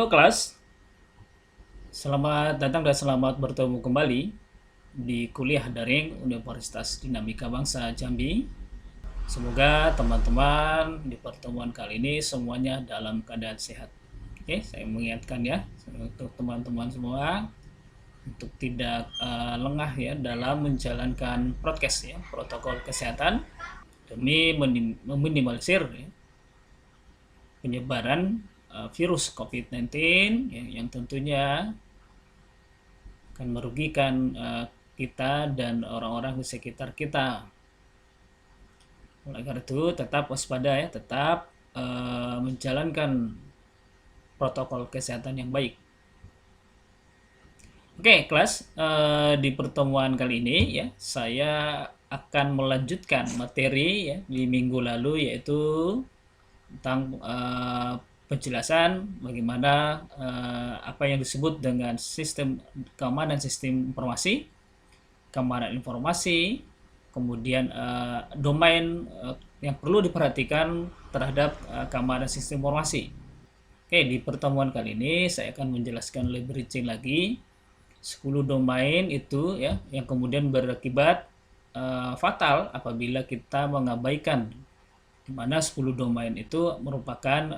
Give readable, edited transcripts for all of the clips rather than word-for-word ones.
Halo kelas, selamat datang dan selamat bertemu kembali di kuliah daring Universitas Dinamika Bangsa Jambi. Semoga teman-teman di pertemuan kali ini semuanya dalam keadaan sehat. Oke, saya mengingatkan ya untuk teman-teman semua untuk tidak lengah ya dalam menjalankan prokes ya, protokol kesehatan demi meminimalisir ya, penyebaran virus COVID-19 ya, yang tentunya akan merugikan kita dan orang-orang di sekitar kita. Oleh karena itu, tetap waspada ya, tetap menjalankan protokol kesehatan yang baik. Oke, kelas, di pertemuan kali ini ya, saya akan melanjutkan materi ya di minggu lalu, yaitu tentang penjelasan bagaimana apa yang disebut dengan sistem keamanan sistem informasi, keamanan informasi, kemudian domain yang perlu diperhatikan terhadap keamanan sistem informasi. Oke, di pertemuan kali ini saya akan menjelaskan lebih rinci lagi 10 domain itu ya yang kemudian berakibat fatal apabila kita mengabaikan, di mana 10 domain itu merupakan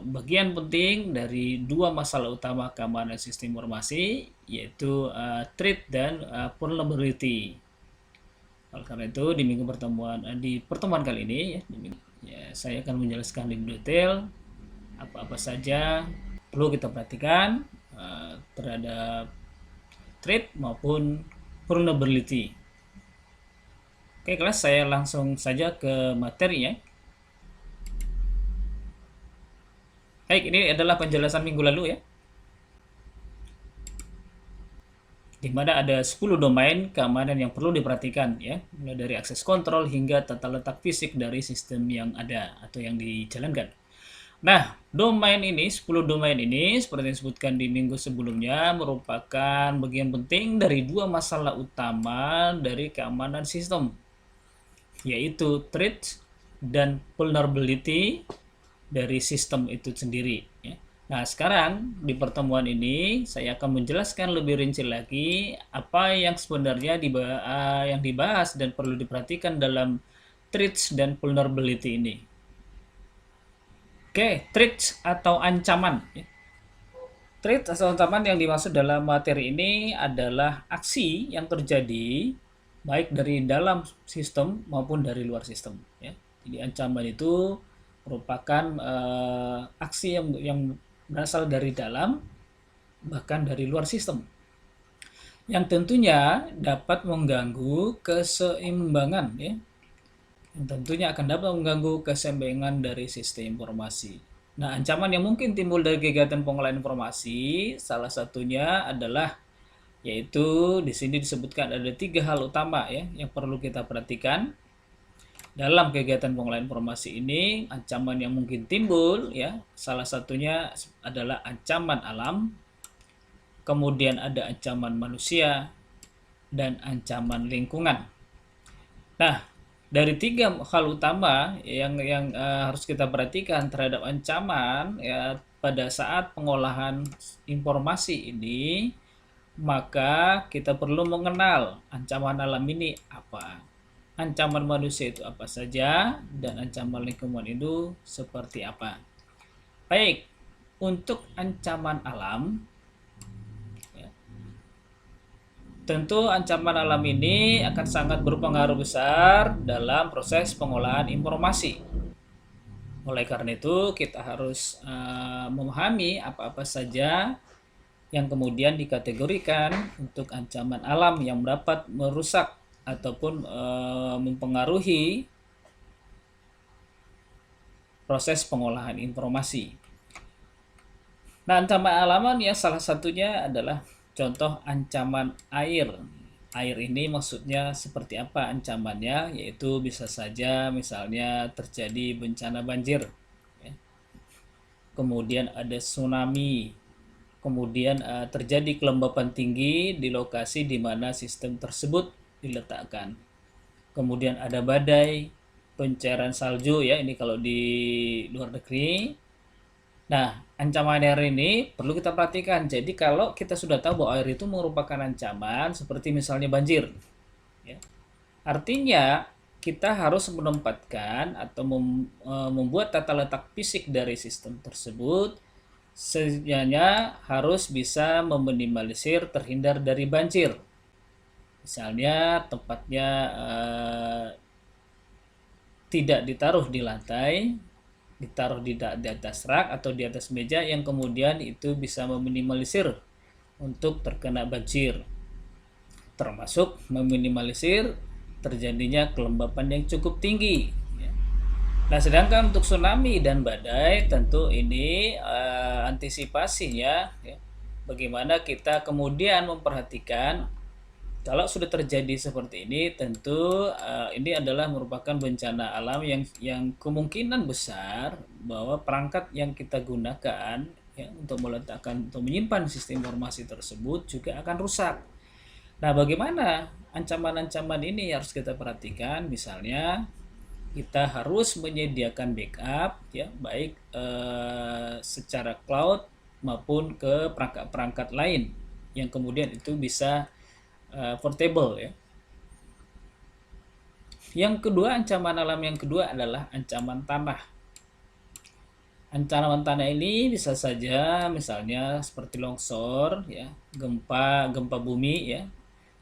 bagian penting dari dua masalah utama keamanan sistem informasi, yaitu threat dan vulnerability. Oleh karena itu, di pertemuan kali ini ya, saya akan menjelaskan lebih detail apa-apa saja perlu kita perhatikan terhadap threat maupun vulnerability. Oke, kelas, saya langsung saja ke materi ya. Baik, ini adalah penjelasan minggu lalu ya, di mana ada 10 domain keamanan yang perlu diperhatikan ya, mulai dari akses kontrol hingga tata letak fisik dari sistem yang ada atau yang dijalankan. Nah, 10 domain ini seperti yang disebutkan di minggu sebelumnya merupakan bagian penting dari dua masalah utama dari keamanan sistem, yaitu threat dan vulnerability dari sistem itu sendiri ya. Nah, sekarang di pertemuan ini saya akan menjelaskan lebih rinci lagi apa yang sebenarnya yang dibahas dan perlu diperhatikan dalam threats dan vulnerability ini. Oke, threats atau ancaman ya. Threat atau ancaman yang dimaksud dalam materi ini adalah aksi yang terjadi baik dari dalam sistem maupun dari luar sistem ya. Jadi ancaman itu merupakan aksi yang berasal dari dalam bahkan dari luar sistem, yang tentunya dapat mengganggu keseimbangan ya, yang tentunya akan dapat mengganggu keseimbangan dari sistem informasi. Nah, ancaman yang mungkin timbul dari kegiatan pengolahan informasi salah satunya adalah, yaitu di sini disebutkan ada 3 hal utama ya yang perlu kita perhatikan dalam kegiatan pengolahan informasi ini. Ancaman yang mungkin timbul ya, salah satunya adalah ancaman alam, kemudian ada ancaman manusia, dan ancaman lingkungan. Nah, dari 3 hal utama yang harus kita perhatikan terhadap ancaman ya pada saat pengolahan informasi ini, maka kita perlu mengenal ancaman alam ini apa, ancaman manusia itu apa saja, dan ancaman lingkungan itu seperti apa. Baik, untuk ancaman alam, ya, tentu ancaman alam ini akan sangat berpengaruh besar dalam proses pengolahan informasi. Oleh karena itu, kita harus memahami apa-apa saja yang kemudian dikategorikan untuk ancaman alam yang dapat merusak ataupun mempengaruhi proses pengolahan informasi. Nah, ancaman alam ya salah satunya adalah contoh ancaman air. Air ini maksudnya seperti apa ancamannya, yaitu bisa saja misalnya terjadi bencana banjir ya. Kemudian ada tsunami, kemudian terjadi kelembapan tinggi di lokasi di mana sistem tersebut diletakkan. Kemudian ada badai, pencairan salju ya, ini kalau di luar negeri. Nah, ancaman air ini perlu kita perhatikan. Jadi kalau kita sudah tahu bahwa air itu merupakan ancaman, seperti misalnya banjir, ya, artinya kita harus menempatkan atau membuat tata letak fisik dari sistem tersebut setidaknya harus bisa meminimalisir terhindar dari banjir. Misalnya tempatnya tidak ditaruh di lantai, ditaruh di atas rak atau di atas meja yang kemudian itu bisa meminimalisir untuk terkena banjir, termasuk meminimalisir terjadinya kelembapan yang cukup tinggi. Nah, sedangkan untuk tsunami dan badai tentu ini antisipasinya, ya, bagaimana kita kemudian memperhatikan kalau sudah terjadi seperti ini, tentu ini adalah merupakan bencana alam yang kemungkinan besar bahwa perangkat yang kita gunakan, ya, untuk meletakkan atau menyimpan sistem informasi tersebut juga akan rusak. Nah, bagaimana ancaman-ancaman ini harus kita perhatikan? Misalnya kita harus menyediakan backup, ya, baik secara cloud maupun ke perangkat-perangkat lain yang kemudian itu bisa portable, ya. Yang kedua, ancaman alam yang kedua adalah ancaman tanah. Ancaman tanah ini bisa saja misalnya seperti longsor, ya, gempa bumi, ya,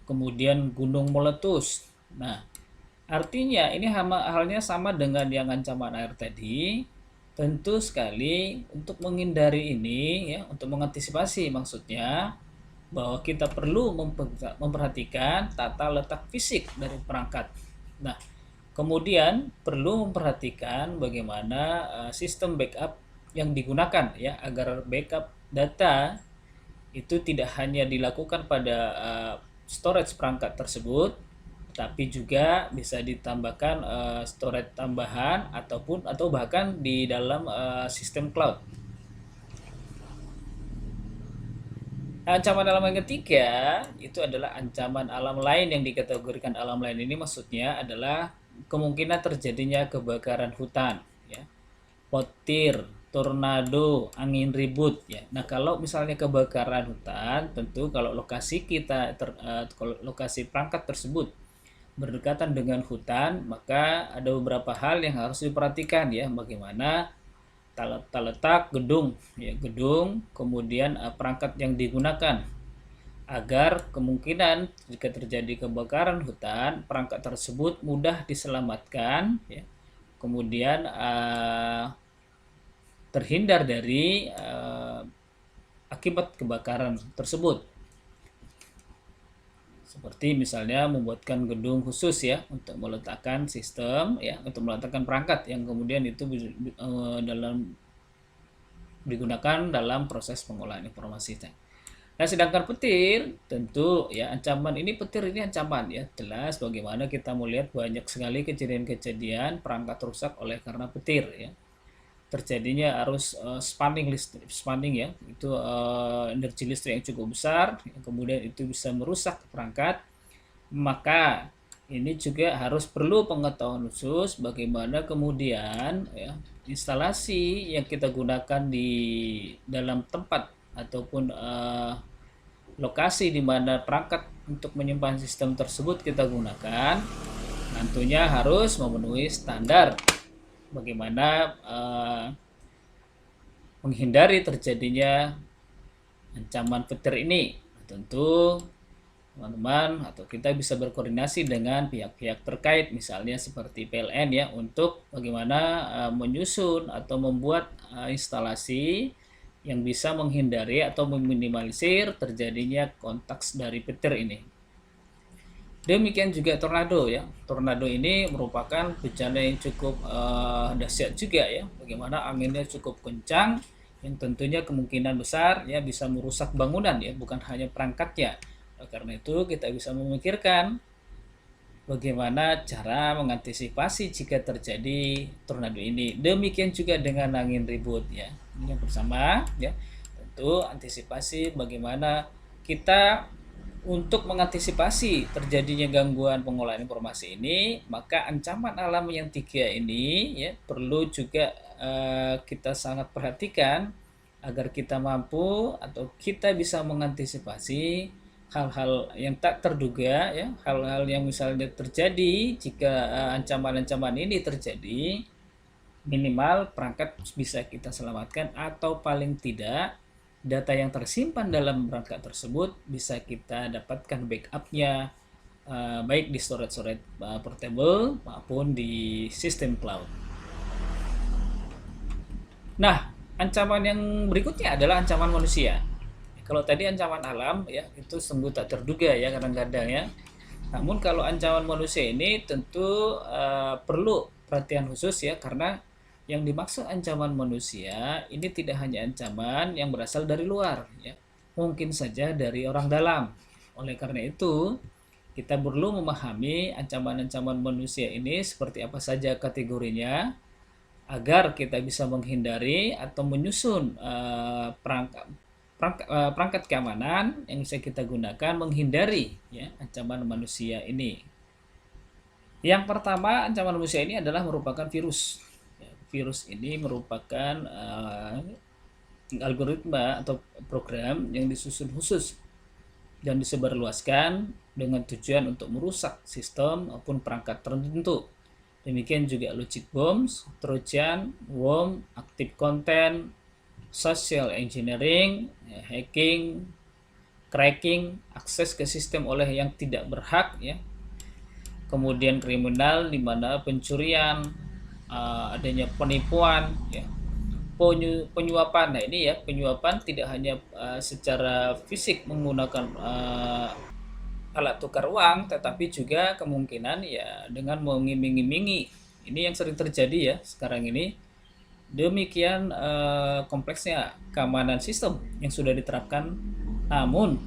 kemudian gunung meletus. Nah, artinya ini halnya sama dengan yang ancaman air tadi. Tentu sekali untuk menghindari ini, ya, untuk mengantisipasi maksudnya, bahwa kita perlu memperhatikan tata letak fisik dari perangkat. Nah, kemudian perlu memperhatikan bagaimana sistem backup yang digunakan, ya, agar backup data itu tidak hanya dilakukan pada storage perangkat tersebut, tapi juga bisa ditambahkan storage tambahan atau bahkan di dalam sistem cloud. Ancaman alam yang ketiga itu adalah ancaman alam lain. Yang dikategorikan alam lain ini maksudnya adalah kemungkinan terjadinya kebakaran hutan, ya, petir, tornado, angin ribut, ya. Nah, kalau misalnya kebakaran hutan, tentu kalau lokasi kalau lokasi perangkat tersebut berdekatan dengan hutan, maka ada beberapa hal yang harus diperhatikan, ya, bagaimana letak gedung, ya, gedung, kemudian perangkat yang digunakan agar kemungkinan jika terjadi kebakaran hutan perangkat tersebut mudah diselamatkan, ya, kemudian terhindar dari akibat kebakaran tersebut, seperti misalnya membuatkan gedung khusus, ya, untuk meletakkan sistem, ya, untuk meletakkan perangkat yang kemudian itu digunakan dalam proses pengolahan informasi. Nah, sedangkan petir tentu, ya, petir ini ancaman, ya, jelas bagaimana kita melihat banyak sekali kejadian-kejadian perangkat rusak oleh karena petir, ya. Terjadinya arus spanning, ya, itu energi listrik yang cukup besar, yang kemudian itu bisa merusak perangkat. Maka ini juga harus perlu pengetahuan khusus bagaimana kemudian, ya, instalasi yang kita gunakan di dalam tempat ataupun lokasi di mana perangkat untuk menyimpan sistem tersebut kita gunakan tentunya harus memenuhi standar bagaimana menghindari terjadinya ancaman petir ini. Tentu teman-teman atau kita bisa berkoordinasi dengan pihak-pihak terkait, misalnya seperti PLN, ya, untuk bagaimana menyusun atau membuat instalasi yang bisa menghindari atau meminimalisir terjadinya kontak dari petir ini. Demikian juga tornado, ya. Tornado ini merupakan bencana yang cukup dahsyat juga, ya. Bagaimana anginnya cukup kencang yang tentunya kemungkinan besar, ya, bisa merusak bangunan, ya, bukan hanya perangkatnya. Karena itu kita bisa memikirkan bagaimana cara mengantisipasi jika terjadi tornado ini. Demikian juga dengan angin ribut, ya. Ini yang bersama, ya. Tentu antisipasi bagaimana kita untuk mengantisipasi terjadinya gangguan pengolahan informasi ini, maka ancaman alam yang tiga ini, ya, perlu juga kita sangat perhatikan agar kita mampu atau kita bisa mengantisipasi hal-hal yang tak terduga ya, hal-hal yang misalnya terjadi jika ancaman-ancaman ini terjadi, minimal perangkat bisa kita selamatkan atau paling tidak data yang tersimpan dalam perangkat tersebut bisa kita dapatkan backupnya baik di storage portable maupun di sistem cloud. Nah, ancaman yang berikutnya adalah ancaman manusia. Kalau tadi ancaman alam ya itu sungguh tak terduga ya kadang-kadang ya. Namun kalau ancaman manusia ini tentu perlu perhatian khusus ya karena yang dimaksud ancaman manusia ini tidak hanya ancaman yang berasal dari luar ya. Mungkin saja dari orang dalam. Oleh karena itu, kita perlu memahami ancaman-ancaman manusia ini seperti apa saja kategorinya agar kita bisa menghindari atau menyusun perangkat keamanan yang bisa kita gunakan menghindari ya ancaman manusia ini. Yang pertama, ancaman manusia ini adalah merupakan virus. Virus ini merupakan algoritma atau program yang disusun khusus dan disebarluaskan dengan tujuan untuk merusak sistem maupun perangkat tertentu. Demikian juga logic bombs, trojan, worm, active content, social engineering, hacking, cracking, akses ke sistem oleh yang tidak berhak ya. Kemudian kriminal di mana pencurian, adanya penipuan ya. Penyuapan. Nah, ini ya, penyuapan tidak hanya secara fisik menggunakan alat tukar uang, tetapi juga kemungkinan ya dengan mengiming-imingi. Ini yang sering terjadi ya sekarang ini. Demikian kompleksnya keamanan sistem yang sudah diterapkan. Namun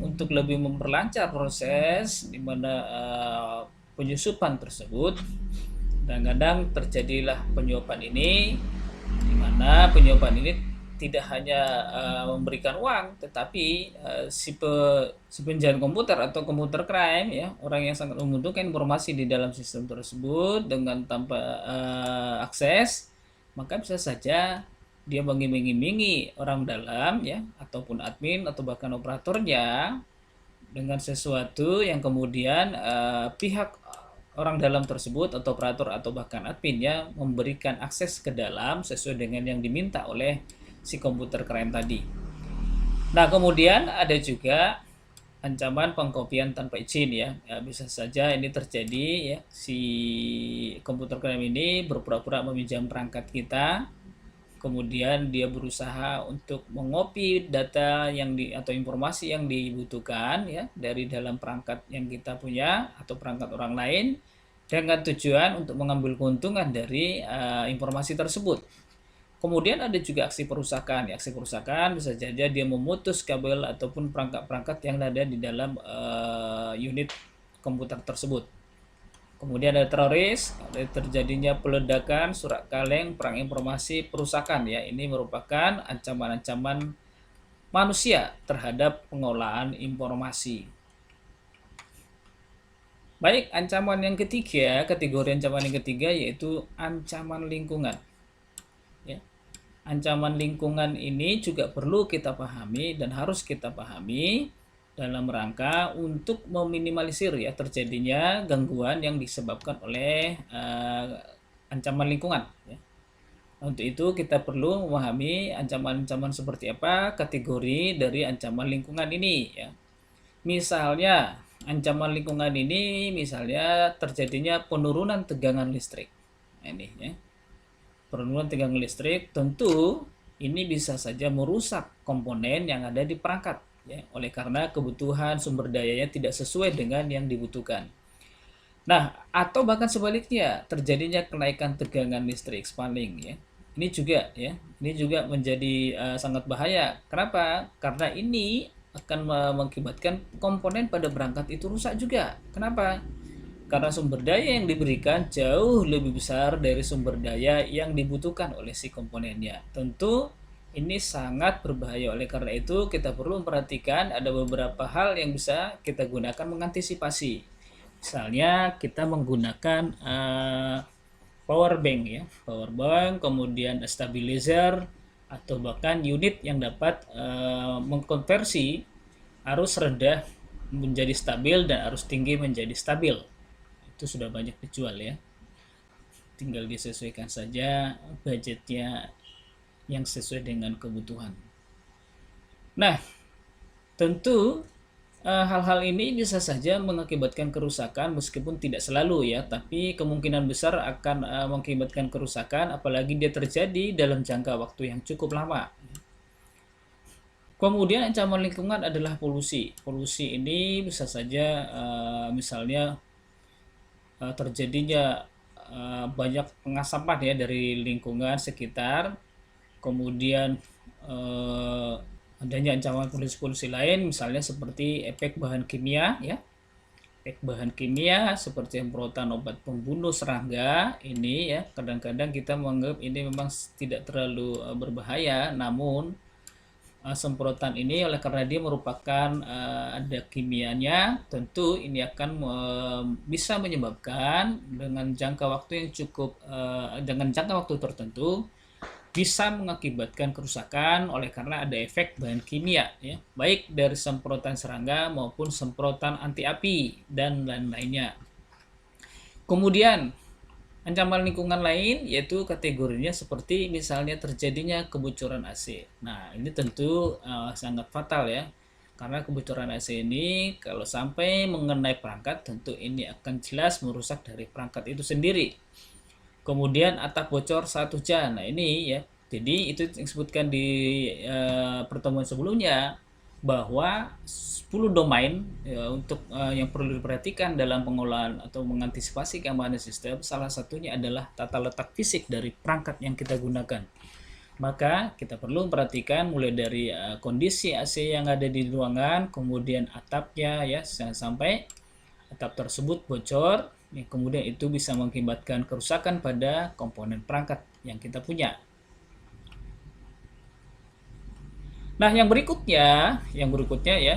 untuk lebih memperlancar proses di mana penyusupan tersebut, kadang-kadang terjadilah penyuapan ini, di mana penyuapan ini tidak hanya memberikan uang, tetapi si penjahat komputer atau computer crime ya, orang yang sangat membutuhkan informasi di dalam sistem tersebut dengan tanpa akses, maka bisa saja dia mengiming-imingi orang dalam ya, ataupun admin atau bahkan operatornya dengan sesuatu yang kemudian pihak orang dalam tersebut atau operator atau bahkan adminnya memberikan akses ke dalam sesuai dengan yang diminta oleh si komputer crime tadi. Nah, kemudian ada juga ancaman pengkopian tanpa izin ya. Bisa saja ini terjadi ya, si komputer crime ini berpura-pura meminjam perangkat kita, kemudian dia berusaha untuk mengopi data atau informasi yang dibutuhkan ya dari dalam perangkat yang kita punya atau perangkat orang lain dengan tujuan untuk mengambil keuntungan dari informasi tersebut. Kemudian ada juga aksi perusakan. Ya, aksi perusakan bisa saja dia memutus kabel ataupun perangkat-perangkat yang ada di dalam unit komputer tersebut. Kemudian ada teroris, ada terjadinya peledakan, surat kaleng, perang informasi, perusakan ya. Ini merupakan ancaman-ancaman manusia terhadap pengolahan informasi. Baik, ancaman yang ketiga, kategori ancaman yang ketiga yaitu ancaman lingkungan. Ya. Ancaman lingkungan ini juga perlu kita pahami dan harus kita pahami dalam rangka untuk meminimalisir ya terjadinya gangguan yang disebabkan oleh ancaman lingkungan. Ya. Untuk itu kita perlu memahami ancaman-ancaman seperti apa kategori dari ancaman lingkungan ini. Ya. Misalnya ancaman lingkungan ini misalnya terjadinya penurunan tegangan listrik. Nah, ini ya. Penurunan tegangan listrik tentu ini bisa saja merusak komponen yang ada di perangkat. Ya, oleh karena kebutuhan sumber dayanya tidak sesuai dengan yang dibutuhkan. Nah, atau bahkan sebaliknya terjadinya kenaikan tegangan listrik spalling ya. Ini juga menjadi sangat bahaya. Kenapa? Karena ini akan mengakibatkan komponen pada perangkat itu rusak juga. Kenapa? Karena sumber daya yang diberikan jauh lebih besar dari sumber daya yang dibutuhkan oleh si komponennya. Tentu ini sangat berbahaya. Oleh karena itu kita perlu memperhatikan ada beberapa hal yang bisa kita gunakan mengantisipasi. Misalnya kita menggunakan power bank ya, power bank, kemudian stabilizer atau bahkan unit yang dapat mengkonversi arus rendah menjadi stabil dan arus tinggi menjadi stabil. Itu sudah banyak dijual ya. Tinggal disesuaikan saja budgetnya yang sesuai dengan kebutuhan. Nah, tentu hal-hal ini bisa saja mengakibatkan kerusakan meskipun tidak selalu ya, tapi kemungkinan besar akan mengakibatkan kerusakan apalagi dia terjadi dalam jangka waktu yang cukup lama. Kemudian ancaman lingkungan adalah polusi. Polusi ini bisa saja misalnya terjadinya banyak pengasapan ya dari lingkungan sekitar, kemudian adanya ancaman polusi-polusi lain misalnya seperti efek bahan kimia ya, efek bahan kimia seperti semprotan obat pembunuh serangga ini ya, kadang-kadang kita menganggap ini memang tidak terlalu berbahaya, namun semprotan ini oleh karena dia merupakan ada kimianya, tentu ini akan bisa menyebabkan dengan jangka waktu yang cukup dengan jangka waktu tertentu bisa mengakibatkan kerusakan oleh karena ada efek bahan kimia ya, baik dari semprotan serangga maupun semprotan anti api dan lain-lainnya. Kemudian ancaman lingkungan lain yaitu kategorinya seperti misalnya terjadinya kebocoran AC. Nah, ini tentu sangat fatal ya. Karena kebocoran AC ini kalau sampai mengenai perangkat tentu ini akan jelas merusak dari perangkat itu sendiri. Kemudian atap bocor saat hujan. Nah, ini ya. Jadi itu disebutkan di pertemuan sebelumnya bahwa 10 domain ya, untuk yang perlu diperhatikan dalam pengolahan atau mengantisipasi keamanan sistem, salah satunya adalah tata letak fisik dari perangkat yang kita gunakan. Maka kita perlu memperhatikan mulai dari kondisi AC yang ada di ruangan, kemudian atapnya ya, jangan sampai atap tersebut bocor, ya, kemudian itu bisa mengakibatkan kerusakan pada komponen perangkat yang kita punya. Nah, yang berikutnya ya,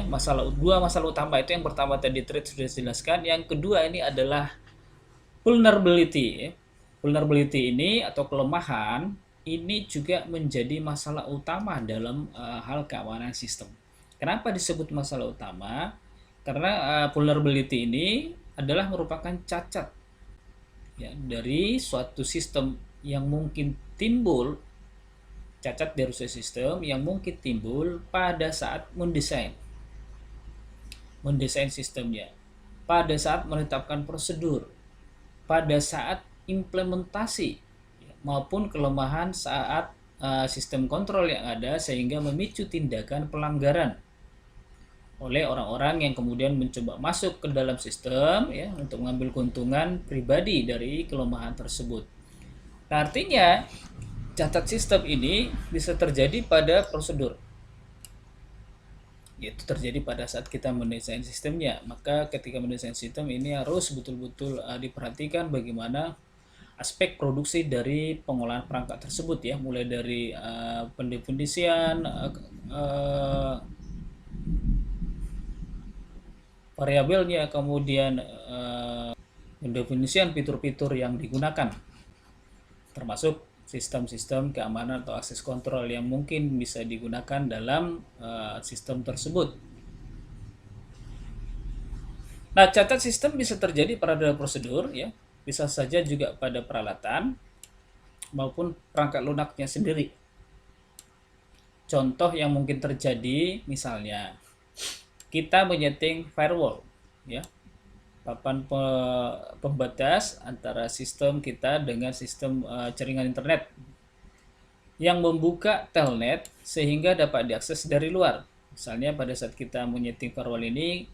dua masalah utama itu, yang pertama tadi threat sudah dijelaskan, yang kedua ini adalah vulnerability. Vulnerability ini atau kelemahan ini juga menjadi masalah utama dalam hal keamanan sistem. Kenapa disebut masalah utama? Karena vulnerability ini adalah merupakan cacat ya dari suatu sistem yang mungkin timbul, cacat dari suatu sistem yang mungkin timbul pada saat mendesain sistemnya, pada saat menetapkan prosedur, pada saat implementasi, maupun kelemahan saat sistem kontrol yang ada sehingga memicu tindakan pelanggaran oleh orang-orang yang kemudian mencoba masuk ke dalam sistem ya untuk mengambil keuntungan pribadi dari kelemahan tersebut. Nah, artinya cacat sistem ini bisa terjadi pada prosedur, yaitu terjadi pada saat kita mendesain sistemnya. Maka ketika mendesain sistem ini harus betul-betul diperhatikan bagaimana aspek produksi dari pengolahan perangkat tersebut ya, mulai dari pendefinisian variabelnya, kemudian pendefinisian fitur-fitur yang digunakan, termasuk sistem-sistem keamanan atau akses kontrol yang mungkin bisa digunakan dalam sistem tersebut. Nah, cacat sistem bisa terjadi pada prosedur ya, bisa saja juga pada peralatan maupun perangkat lunaknya sendiri. Contoh yang mungkin terjadi misalnya kita menyeting firewall ya, papan pembatas antara sistem kita dengan sistem jaringan internet yang membuka telnet sehingga dapat diakses dari luar. Misalnya pada saat kita menyeting firewall ini,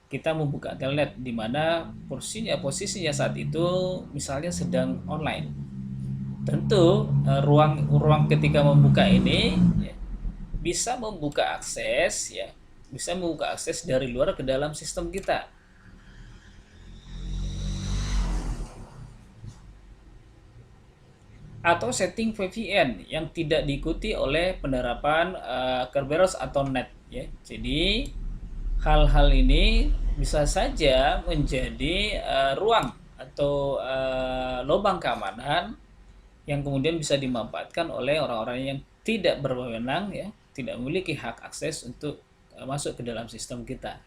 kita membuka telnet di mana posisinya saat itu misalnya sedang online. Tentu ruang ketika membuka ini ya, bisa membuka akses ya, bisa membuka akses dari luar ke dalam sistem kita. Atau setting VPN yang tidak diikuti oleh penerapan Kerberos atau NET ya. Jadi hal-hal ini bisa saja menjadi ruang atau lubang keamanan yang kemudian bisa dimanfaatkan oleh orang-orang yang tidak berwenang, ya, tidak memiliki hak akses untuk masuk ke dalam sistem kita.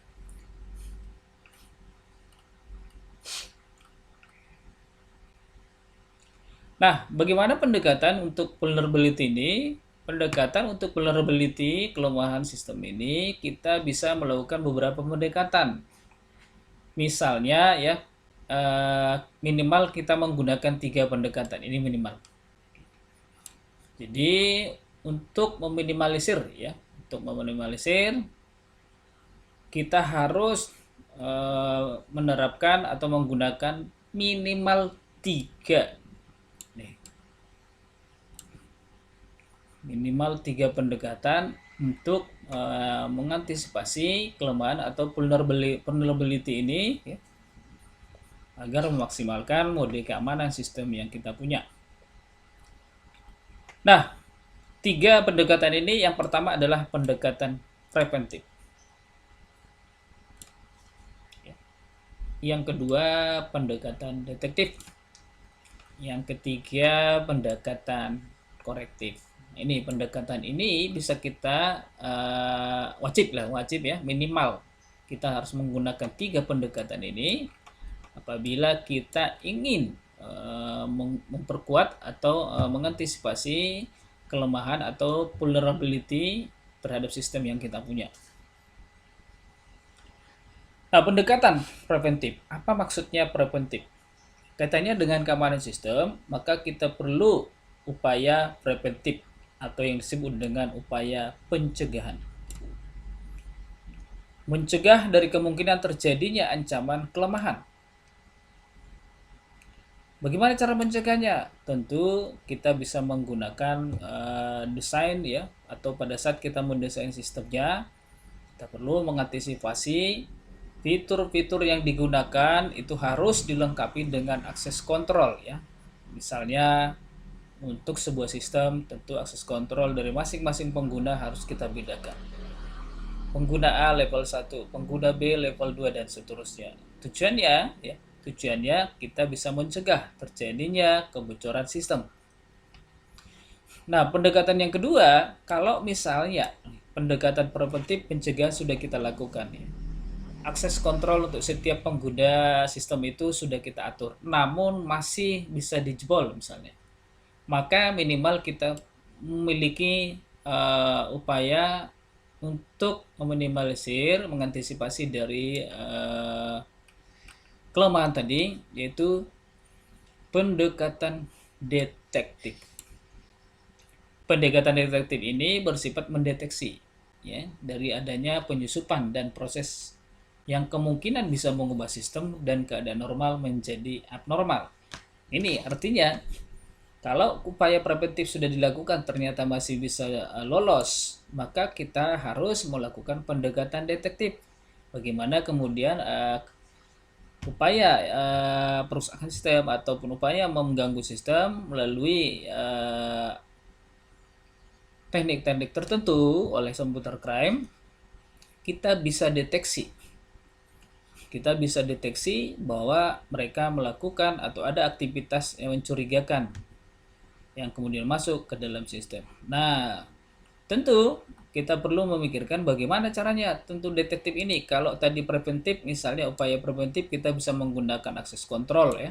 Nah, bagaimana pendekatan untuk vulnerability ini? Pendekatan untuk vulnerability kelemahan sistem ini kita bisa melakukan beberapa pendekatan. Misalnya ya, minimal kita menggunakan 3 pendekatan ini minimal. Jadi untuk meminimalisir ya, kita harus menerapkan atau menggunakan minimal 3 pendekatan untuk mengantisipasi kelemahan atau vulnerability ini ya, agar memaksimalkan mode keamanan sistem yang kita punya. Nah, 3 pendekatan ini, yang pertama adalah pendekatan preventif. Yang kedua, pendekatan detektif. Yang ketiga, pendekatan korektif. Ini pendekatan ini bisa kita wajib ya, minimal kita harus menggunakan 3 pendekatan ini apabila kita ingin memperkuat atau mengantisipasi kelemahan atau vulnerability terhadap sistem yang kita punya. Nah, pendekatan preventif. Apa maksudnya preventif? Kaitannya dengan keamanan sistem, maka kita perlu upaya preventif atau yang disebut dengan upaya pencegahan. Mencegah dari kemungkinan terjadinya ancaman kelemahan. Bagaimana cara mencegahnya? Tentu kita bisa menggunakan desain ya, atau pada saat kita mendesain sistemnya, kita perlu mengantisipasi fitur-fitur yang digunakan itu harus dilengkapi dengan akses kontrol ya. Misalnya untuk sebuah sistem tentu akses kontrol dari masing-masing pengguna harus kita bedakan. Pengguna A level 1, pengguna B level 2 dan seterusnya. Tujuannya kita bisa mencegah terjadinya kebocoran sistem. Nah, pendekatan yang kedua, kalau misalnya pendekatan preventif pencegahan sudah kita lakukan ya. Akses kontrol untuk setiap pengguna sistem itu sudah kita atur, namun masih bisa dijebol misalnya. Maka minimal kita memiliki upaya untuk meminimalisir, mengantisipasi dari kelemahan tadi, yaitu pendekatan detektif. Pendekatan detektif ini bersifat mendeteksi ya, dari adanya penyusupan dan proses yang kemungkinan bisa mengubah sistem dan keadaan normal menjadi abnormal. Ini artinya kalau upaya preventif sudah dilakukan ternyata masih bisa lolos, maka kita harus melakukan pendekatan detektif. Bagaimana kemudian upaya perusakan sistem ataupun upaya mengganggu sistem melalui teknik-teknik tertentu oleh komputer crime, kita bisa deteksi bahwa mereka melakukan atau ada aktivitas yang mencurigakan yang kemudian masuk ke dalam sistem. Nah, tentu kita perlu memikirkan bagaimana caranya. Tentu detektif ini, kalau tadi preventif, misalnya upaya preventif kita bisa menggunakan akses kontrol ya,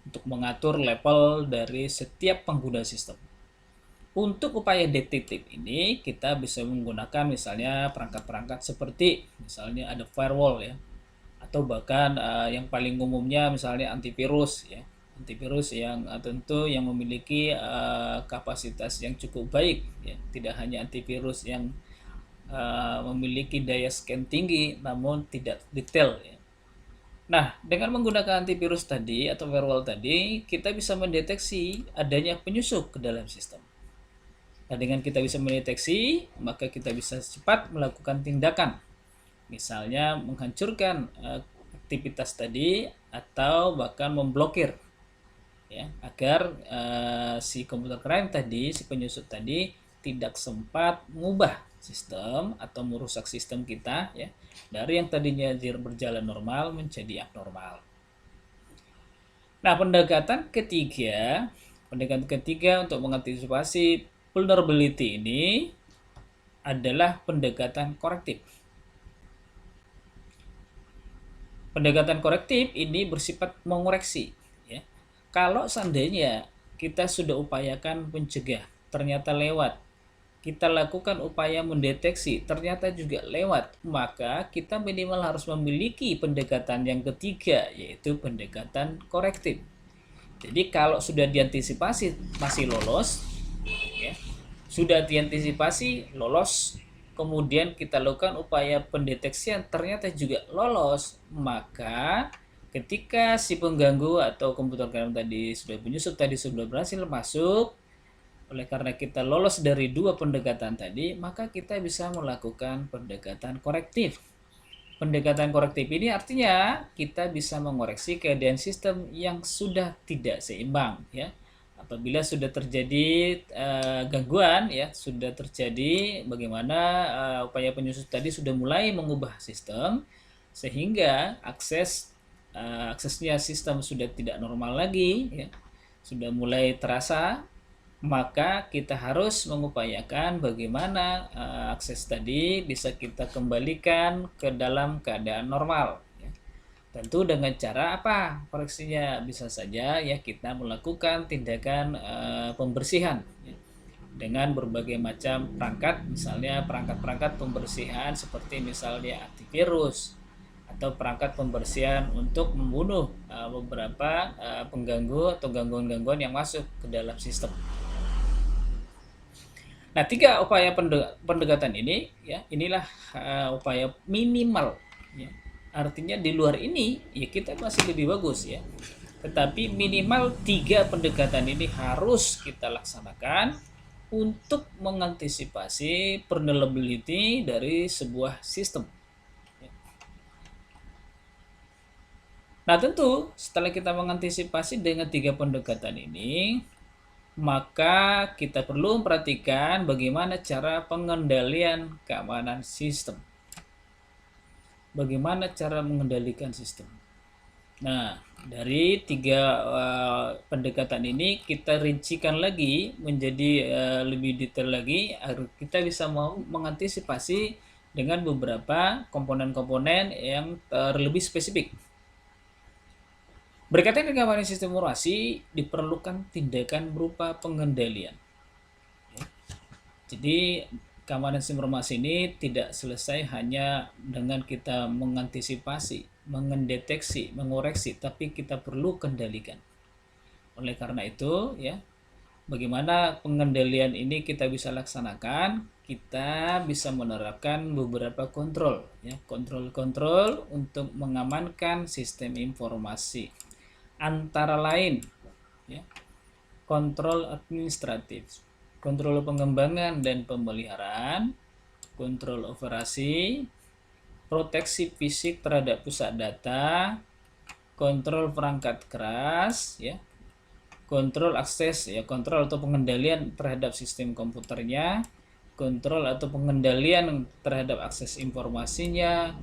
untuk mengatur level dari setiap pengguna sistem. Untuk upaya detektif ini kita bisa menggunakan misalnya perangkat-perangkat seperti misalnya ada firewall ya, atau bahkan yang paling umumnya misalnya antivirus ya, yang tentu yang memiliki kapasitas yang cukup baik ya, tidak hanya antivirus yang memiliki daya scan tinggi namun tidak detail ya. Nah, dengan menggunakan antivirus tadi atau firewall tadi, kita bisa mendeteksi adanya penyusup ke dalam sistem. Nah, dengan kita bisa mendeteksi, maka kita bisa cepat melakukan tindakan. Misalnya menghancurkan aktivitas tadi atau bahkan memblokir ya, agar si komputer crime tadi, si penyusup tadi tidak sempat mengubah sistem atau merusak sistem kita ya, dari yang tadinya berjalan normal menjadi abnormal. Nah, pendekatan ketiga untuk mengantisipasi vulnerability ini adalah pendekatan korektif. Pendekatan korektif ini bersifat mengoreksi, ya. Kalau seandainya kita sudah upayakan mencegah, ternyata lewat, kita lakukan upaya mendeteksi, ternyata juga lewat, maka kita minimal harus memiliki pendekatan yang ketiga, yaitu pendekatan korektif. Jadi kalau sudah diantisipasi masih lolos, ya, sudah diantisipasi lolos, kemudian kita lakukan upaya pendeteksian ternyata juga lolos, maka ketika si pengganggu atau komputer kalian tadi sudah penyusup tadi sudah berhasil masuk, oleh karena kita lolos dari dua pendekatan tadi, maka kita bisa melakukan pendekatan korektif. Pendekatan korektif ini artinya kita bisa mengoreksi keadaan sistem yang sudah tidak seimbang, ya. Apabila sudah terjadi gangguan, ya, sudah terjadi bagaimana upaya penyusup tadi sudah mulai mengubah sistem sehingga aksesnya sistem sudah tidak normal lagi, ya, sudah mulai terasa, maka kita harus mengupayakan bagaimana akses tadi bisa kita kembalikan ke dalam keadaan normal, ya. Tentu dengan cara apa koreksinya? Bisa saja ya kita melakukan tindakan pembersihan, ya, dengan berbagai macam perangkat, misalnya perangkat-perangkat pembersihan seperti misalnya antivirus atau perangkat pembersihan untuk membunuh beberapa pengganggu atau gangguan-gangguan yang masuk ke dalam sistem. Nah, 3 upaya pendekatan ini, ya, inilah upaya minimal, ya. Artinya di luar ini ya kita masih lebih bagus, ya. Tetapi minimal 3 pendekatan ini harus kita laksanakan untuk mengantisipasi vulnerability dari sebuah sistem. Nah, tentu setelah kita mengantisipasi dengan 3 pendekatan ini, maka kita perlu memperhatikan bagaimana cara pengendalian keamanan sistem. Bagaimana cara mengendalikan sistem. Nah, dari 3 pendekatan ini kita rincikan lagi menjadi lebih detail lagi agar kita bisa mengantisipasi dengan beberapa komponen-komponen yang lebih spesifik. Berkaitan dengan keamanan sistem informasi, diperlukan tindakan berupa pengendalian. Jadi, keamanan sistem informasi ini tidak selesai hanya dengan kita mengantisipasi, mendeteksi, mengoreksi, tapi kita perlu kendalikan. Oleh karena itu, ya, bagaimana pengendalian ini kita bisa laksanakan? Kita bisa menerapkan beberapa kontrol, ya, kontrol-kontrol untuk mengamankan sistem informasi. Antara lain, ya, kontrol administratif, kontrol pengembangan dan pemeliharaan, kontrol operasi, proteksi fisik terhadap pusat data, kontrol perangkat keras, ya, kontrol akses, ya, kontrol atau pengendalian terhadap sistem komputernya, kontrol atau pengendalian terhadap akses informasinya,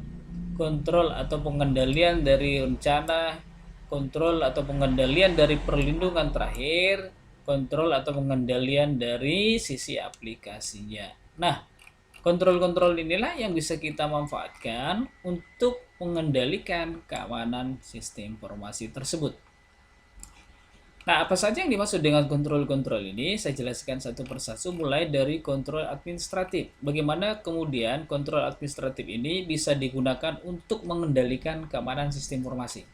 kontrol atau pengendalian dari rencana, kontrol atau pengendalian dari perlindungan terakhir, kontrol atau pengendalian dari sisi aplikasinya. Nah, kontrol-kontrol inilah yang bisa kita manfaatkan untuk mengendalikan keamanan sistem informasi tersebut. Nah, apa saja yang dimaksud dengan kontrol-kontrol ini? Saya jelaskan satu persatu mulai dari kontrol administratif. Bagaimana kemudian kontrol administratif ini bisa digunakan untuk mengendalikan keamanan sistem informasi.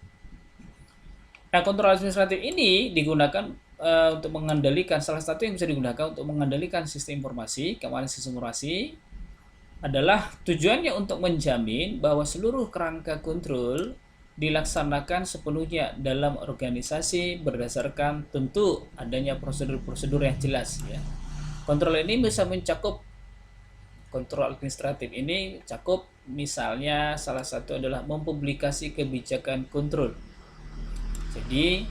Nah, kontrol administratif ini digunakan untuk mengendalikan, salah satu yang bisa digunakan untuk mengendalikan sistem informasi, keamanan sistem informasi adalah tujuannya untuk menjamin bahwa seluruh kerangka kontrol dilaksanakan sepenuhnya dalam organisasi berdasarkan tentu adanya prosedur-prosedur yang jelas, ya. Kontrol ini bisa mencakup, kontrol administratif ini cakup misalnya salah satu adalah mempublikasi kebijakan kontrol. Jadi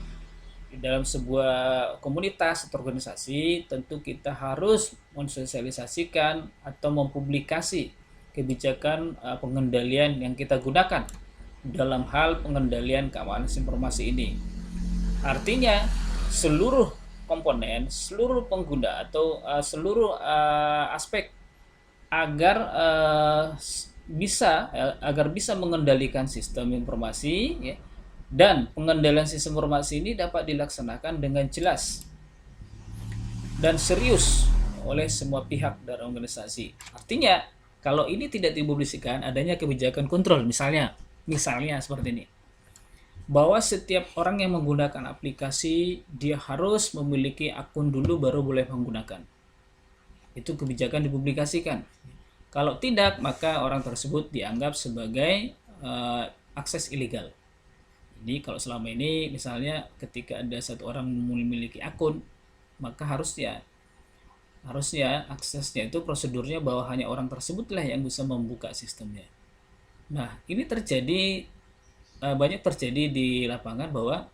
di dalam sebuah komunitas atau organisasi tentu kita harus mensosialisasikan atau mempublikasi kebijakan pengendalian yang kita gunakan dalam hal pengendalian keamanan informasi ini. Artinya seluruh komponen, seluruh pengguna atau seluruh aspek agar agar bisa mengendalikan sistem informasi, ya, dan pengendalian sistem informasi ini dapat dilaksanakan dengan jelas dan serius oleh semua pihak dan organisasi. Artinya, kalau ini tidak dipublikasikan, adanya kebijakan kontrol, misalnya seperti ini, bahwa setiap orang yang menggunakan aplikasi dia harus memiliki akun dulu baru boleh menggunakan. Itu kebijakan dipublikasikan. Kalau tidak, maka orang tersebut dianggap sebagai akses ilegal. Jadi kalau selama ini misalnya ketika ada satu orang memiliki akun, maka harusnya aksesnya itu prosedurnya bahwa hanya orang tersebutlah yang bisa membuka sistemnya. Nah, ini banyak terjadi di lapangan bahwa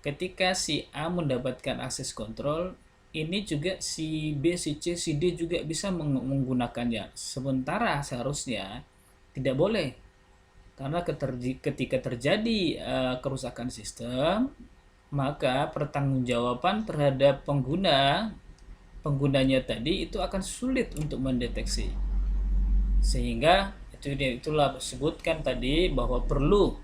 ketika si A mendapatkan akses kontrol, ini juga si B, si C, si D juga bisa menggunakannya. Sementara seharusnya tidak boleh. Karena ketika terjadi kerusakan sistem, maka pertanggungjawaban terhadap penggunanya tadi itu akan sulit untuk mendeteksi. Sehingga itulah disebutkan tadi bahwa perlu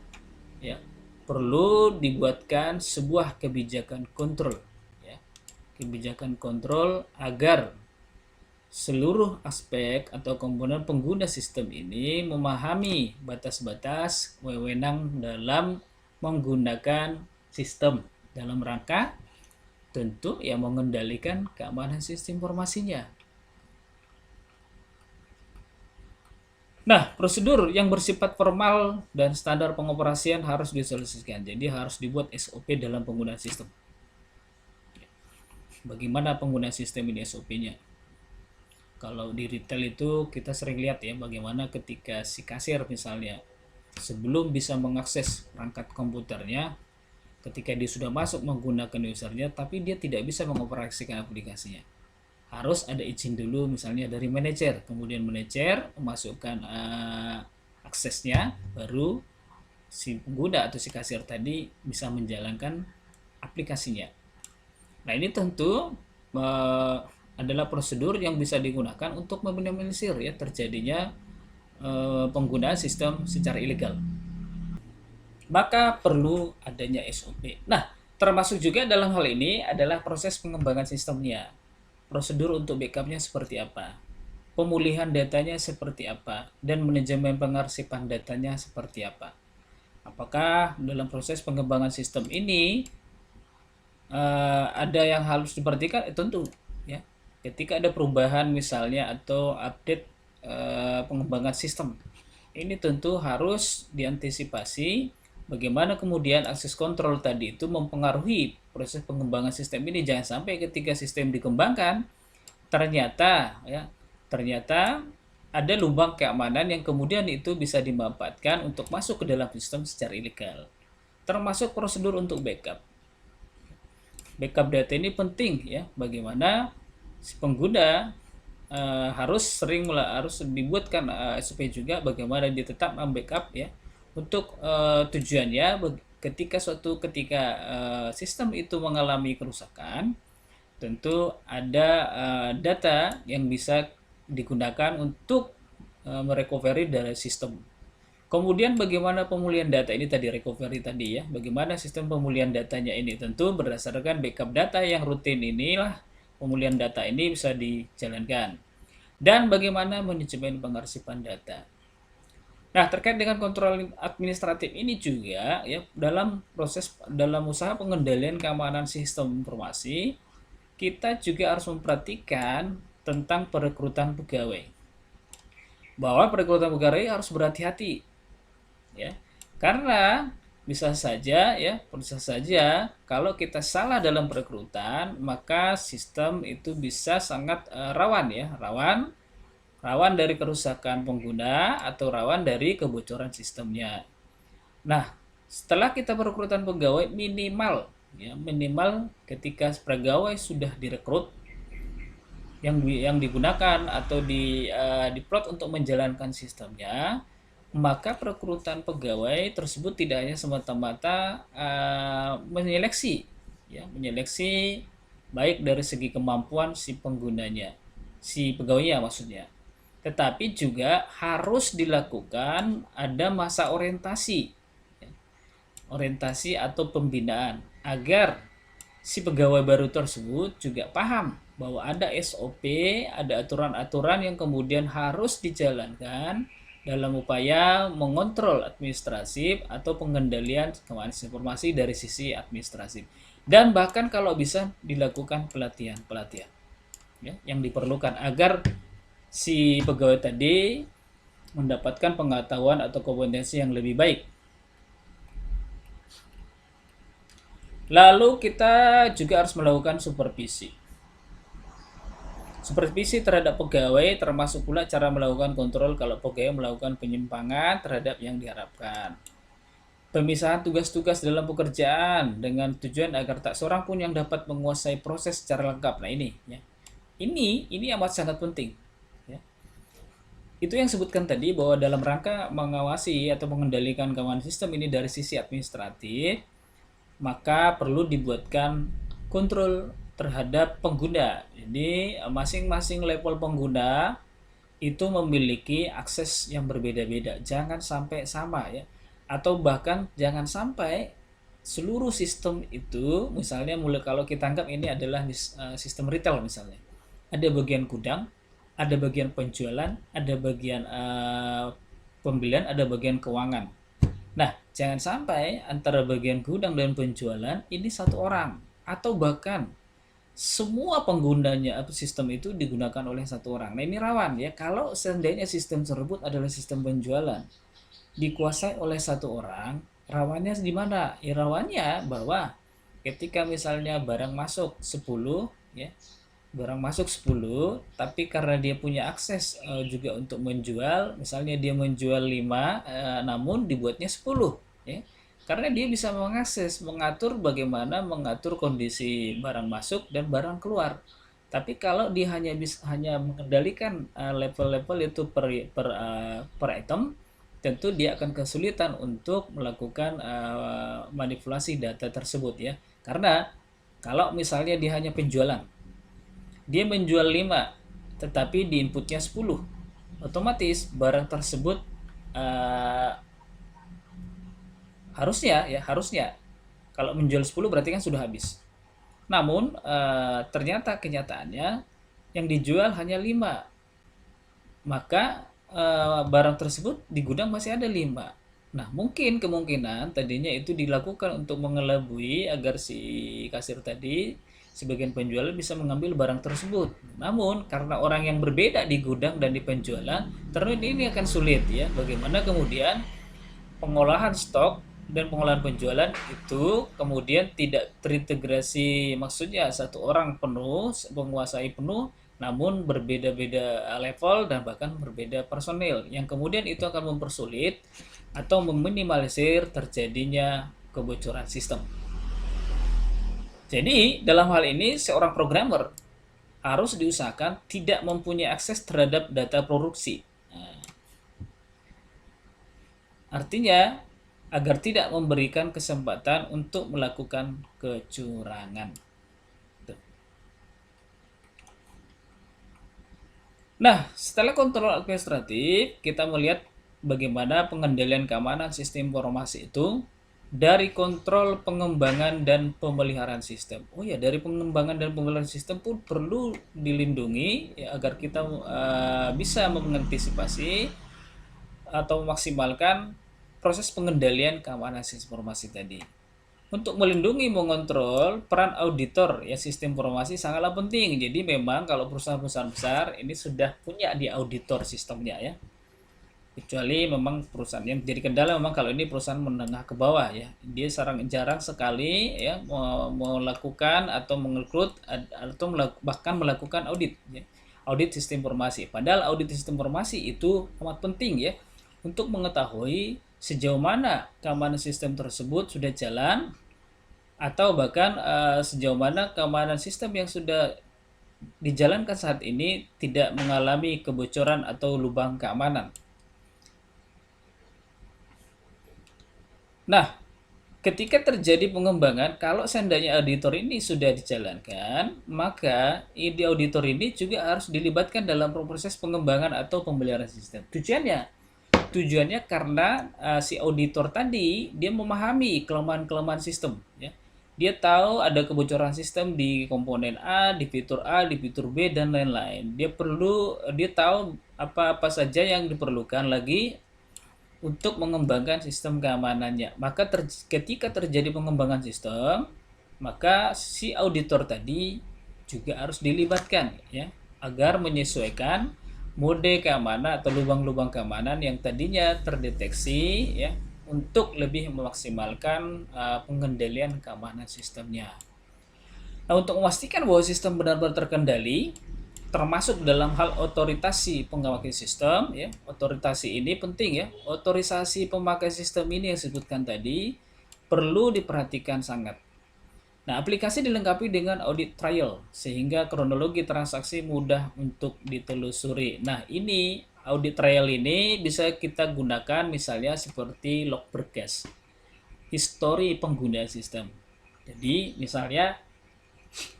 dibuatkan sebuah kebijakan kontrol, ya. Kebijakan kontrol agar seluruh aspek atau komponen pengguna sistem ini memahami batas-batas wewenang dalam menggunakan sistem dalam rangka tentu yang mengendalikan keamanan sistem informasinya. Nah, prosedur yang bersifat formal dan standar pengoperasian harus diselesaikan. Jadi harus dibuat SOP dalam penggunaan sistem. Bagaimana penggunaan sistem ini SOP-nya? Kalau di retail itu kita sering lihat ya, bagaimana ketika si kasir misalnya sebelum bisa mengakses perangkat komputernya, ketika dia sudah masuk menggunakan usernya, tapi dia tidak bisa mengoperasikan aplikasinya. Harus ada izin dulu misalnya dari manajer, kemudian manajer memasukkan aksesnya, baru si pengguna atau si kasir tadi bisa menjalankan aplikasinya. Nah, ini tentu adalah prosedur yang bisa digunakan untuk meminimalisir ya terjadinya penggunaan sistem secara ilegal. Maka perlu adanya SOP. Nah, termasuk juga dalam hal ini adalah proses pengembangan sistemnya. Prosedur untuk backupnya seperti apa, pemulihan datanya seperti apa, dan manajemen pengarsipan datanya seperti apa. Apakah dalam proses pengembangan sistem ini ada yang harus diperhatikan? Tentu ya. Ketika ada perubahan misalnya atau update pengembangan sistem, ini tentu harus diantisipasi bagaimana kemudian akses kontrol tadi itu mempengaruhi proses pengembangan sistem ini. Jangan sampai ketika sistem dikembangkan ternyata ada lubang keamanan yang kemudian itu bisa dimanfaatkan untuk masuk ke dalam sistem secara ilegal. Termasuk prosedur untuk backup. Backup data ini penting ya, bagaimana si pengguna harus dibuatkan SOP juga bagaimana dia tetap membackup ya untuk tujuannya ketika sistem itu mengalami kerusakan, tentu ada data yang bisa digunakan untuk merecovery dari sistem. Kemudian bagaimana pemulihan data ini tadi, recovery tadi ya, bagaimana sistem pemulihan datanya ini, tentu berdasarkan backup data yang rutin inilah pemulihan data ini bisa dijalankan. Dan bagaimana manajemen pengarsipan data. Nah, terkait dengan kontrol administratif ini juga ya, dalam usaha pengendalian keamanan sistem informasi, kita juga harus memperhatikan tentang perekrutan pegawai. Bahwa perekrutan pegawai harus berhati-hati. Ya. Karena bisa saja kalau kita salah dalam perekrutan, maka sistem itu bisa sangat rawan dari kerusakan pengguna atau rawan dari kebocoran sistemnya. Nah, setelah kita perekrutan pegawai minimal ketika pegawai sudah direkrut yang digunakan atau diplot untuk menjalankan sistemnya, maka perekrutan pegawai tersebut tidak hanya semata-mata menyeleksi, ya, menyeleksi baik dari segi kemampuan si penggunanya, si pegawainya maksudnya, tetapi juga harus dilakukan ada masa orientasi, ya, orientasi atau pembinaan agar si pegawai baru tersebut juga paham bahwa ada SOP, ada aturan-aturan yang kemudian harus dijalankan dalam upaya mengontrol administratif atau pengendalian keamanan informasi dari sisi administratif. Dan bahkan kalau bisa dilakukan pelatihan-pelatihan, ya, yang diperlukan agar si pegawai tadi mendapatkan pengetahuan atau kompetensi yang lebih baik. Lalu kita juga harus melakukan supervisi. Supervisi terhadap pegawai termasuk pula cara melakukan kontrol kalau pegawai melakukan penyimpangan terhadap yang diharapkan. Pemisahan tugas-tugas dalam pekerjaan dengan tujuan agar tak seorang pun yang dapat menguasai proses secara lengkap. Nah ini, ya. Ini amat sangat penting. Ya. Itu yang sebutkan tadi bahwa dalam rangka mengawasi atau mengendalikan keamanan sistem ini dari sisi administratif, maka perlu dibuatkan kontrol terhadap pengguna. Jadi masing-masing level pengguna itu memiliki akses yang berbeda-beda. Jangan sampai sama, ya. Atau bahkan jangan sampai seluruh sistem itu, misalnya mulai kalau kita anggap ini adalah sistem retail misalnya. Ada bagian gudang, ada bagian penjualan, ada bagian pembelian, ada bagian keuangan. Nah, jangan sampai antara bagian gudang dan penjualan ini satu orang, atau bahkan semua penggunanya sistem itu digunakan oleh satu orang. Nah, ini rawan, ya. Kalau seandainya sistem tersebut adalah sistem penjualan dikuasai oleh satu orang, rawannya di mana? Ya, rawannya bahwa ketika misalnya barang masuk 10, ya. Barang masuk 10, tapi karena dia punya akses juga untuk menjual, misalnya dia menjual 5, namun dibuatnya 10, ya. Karena dia bisa mengakses, mengatur bagaimana mengatur kondisi barang masuk dan barang keluar. Tapi kalau dia hanya mengendalikan level-level itu per item, tentu dia akan kesulitan untuk melakukan manipulasi data tersebut, ya. Karena kalau misalnya dia hanya penjualan, dia menjual 5, tetapi di inputnya 10, otomatis barang tersebut harusnya kalau menjual 10 berarti kan sudah habis. Namun ternyata kenyataannya yang dijual hanya 5. Maka barang tersebut di gudang masih ada 5. Nah, mungkin kemungkinan tadinya itu dilakukan untuk mengelabui agar si kasir tadi, sebagian penjual bisa mengambil barang tersebut. Namun karena orang yang berbeda di gudang dan di penjualan, terus ini akan sulit, ya. Bagaimana kemudian pengolahan stok dan pengolahan penjualan itu kemudian tidak terintegrasi, maksudnya satu orang penuh menguasai penuh, namun berbeda-beda level dan bahkan berbeda personil, yang kemudian itu akan mempersulit atau meminimalisir terjadinya kebocoran sistem. Jadi dalam hal ini seorang programmer harus diusahakan tidak mempunyai akses terhadap data produksi. Nah, artinya agar tidak memberikan kesempatan untuk melakukan kecurangan. Nah, setelah kontrol administratif, kita melihat bagaimana pengendalian keamanan sistem informasi itu dari kontrol pengembangan dan pemeliharaan sistem. Oh ya, dari pengembangan dan pemeliharaan sistem pun perlu dilindungi, ya, agar kita bisa mengantisipasi atau memaksimalkan proses pengendalian keamanan sistem informasi tadi. Untuk melindungi, mengontrol, peran auditor, ya, sistem informasi sangatlah penting. Jadi memang kalau perusahaan-perusahaan besar ini sudah punya di auditor sistemnya, ya. Kecuali memang perusahaan yang jadi kendala memang kalau ini perusahaan menengah ke bawah, ya. Dia jarang sekali, ya, melakukan atau merekrut atau bahkan melakukan audit, ya. Audit sistem informasi. Padahal audit sistem informasi itu amat penting, ya, untuk mengetahui sejauh mana keamanan sistem tersebut sudah jalan, atau bahkan sejauh mana keamanan sistem yang sudah dijalankan saat ini tidak mengalami kebocoran atau lubang keamanan. Nah, ketika terjadi pengembangan, kalau seandainya auditor ini sudah dijalankan, maka ide auditor ini juga harus dilibatkan dalam proses pengembangan atau pemeliharaan sistem. Tujuannya karena si auditor tadi dia memahami kelemahan-kelemahan sistem, ya. Dia tahu ada kebocoran sistem di komponen A, di fitur B dan lain-lain. Dia tahu apa-apa saja yang diperlukan lagi untuk mengembangkan sistem keamanannya. Maka ketika terjadi pengembangan sistem, maka si auditor tadi juga harus dilibatkan, ya, agar menyesuaikan mode keamanan atau lubang-lubang keamanan yang tadinya terdeteksi, ya, untuk lebih memaksimalkan pengendalian keamanan sistemnya. Nah, untuk memastikan bahwa sistem benar-benar terkendali, termasuk dalam hal otorisasi pemakai sistem, ya. Otorisasi ini penting, ya. Otorisasi pemakai sistem ini yang disebutkan tadi perlu diperhatikan sangat. Nah, aplikasi dilengkapi dengan audit trail sehingga kronologi transaksi mudah untuk ditelusuri. Nah, ini audit trail ini bisa kita gunakan misalnya seperti log berkas, histori pengguna sistem. Jadi, misalnya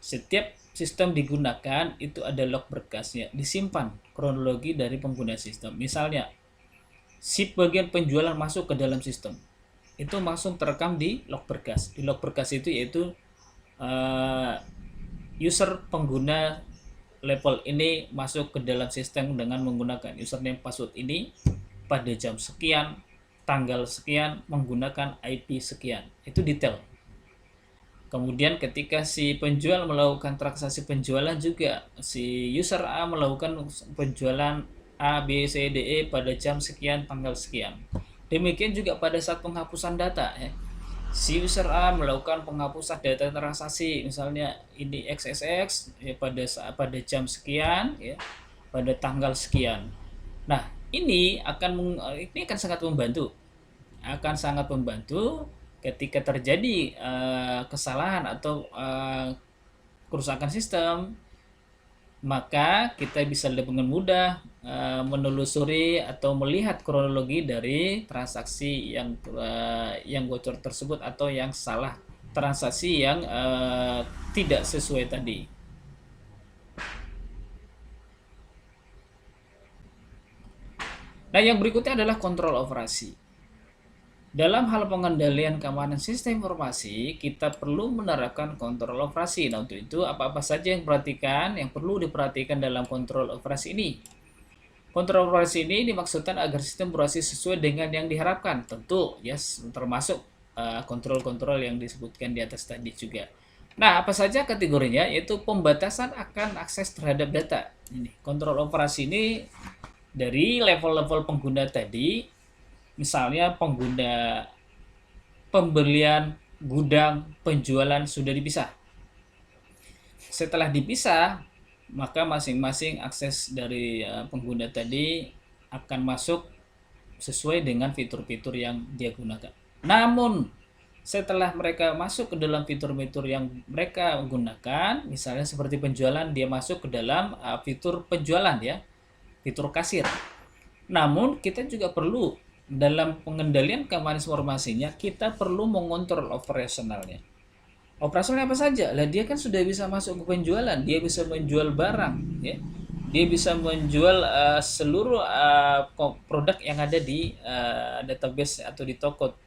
setiap sistem digunakan itu ada log berkasnya, disimpan kronologi dari pengguna sistem. Misalnya, si bagian penjualan masuk ke dalam sistem, itu langsung terekam di log berkas. Di log berkas itu yaitu user pengguna level ini masuk ke dalam sistem dengan menggunakan username password ini pada jam sekian, tanggal sekian, menggunakan IP sekian. Itu detail. Kemudian ketika si penjual melakukan transaksi penjualan juga, si user A melakukan penjualan A, B, C, D, E pada jam sekian, tanggal sekian. Demikian juga pada saat penghapusan data, ya. Si user A melakukan penghapusan data transaksi, misalnya ini XSX, ya, pada jam sekian, ya, pada tanggal sekian. Nah, ini akan sangat membantu, ketika terjadi kesalahan atau kerusakan sistem, maka kita bisa dengan mudah menelusuri atau melihat kronologi dari transaksi yang bocor tersebut atau yang salah, transaksi yang tidak sesuai tadi. Nah, yang berikutnya adalah kontrol operasi. Dalam hal pengendalian keamanan sistem informasi, kita perlu menerapkan kontrol operasi. Nah, untuk itu apa-apa saja yang perlu diperhatikan dalam kontrol operasi ini. Kontrol operasi ini dimaksudkan agar sistem beroperasi sesuai dengan yang diharapkan. Tentu, yes, termasuk kontrol-kontrol yang disebutkan di atas tadi juga. Nah, apa saja kategorinya? Yaitu pembatasan akan akses terhadap data. Ini, kontrol operasi ini dari level-level pengguna tadi. Misalnya pengguna pembelian, gudang, penjualan sudah dipisah. Setelah dipisah, maka masing-masing akses dari pengguna tadi akan masuk sesuai dengan fitur-fitur yang dia gunakan. Namun, setelah mereka masuk ke dalam fitur-fitur yang mereka gunakan, misalnya seperti penjualan, dia masuk ke dalam fitur penjualan, ya, fitur kasir. Namun, kita juga perlu dalam pengendalian keamanan informasinya, kita perlu mengontrol operasionalnya. Operasionalnya apa saja? Lah, dia kan sudah bisa masuk ke penjualan, dia bisa menjual barang, ya. Dia bisa menjual seluruh produk yang ada di database atau di toko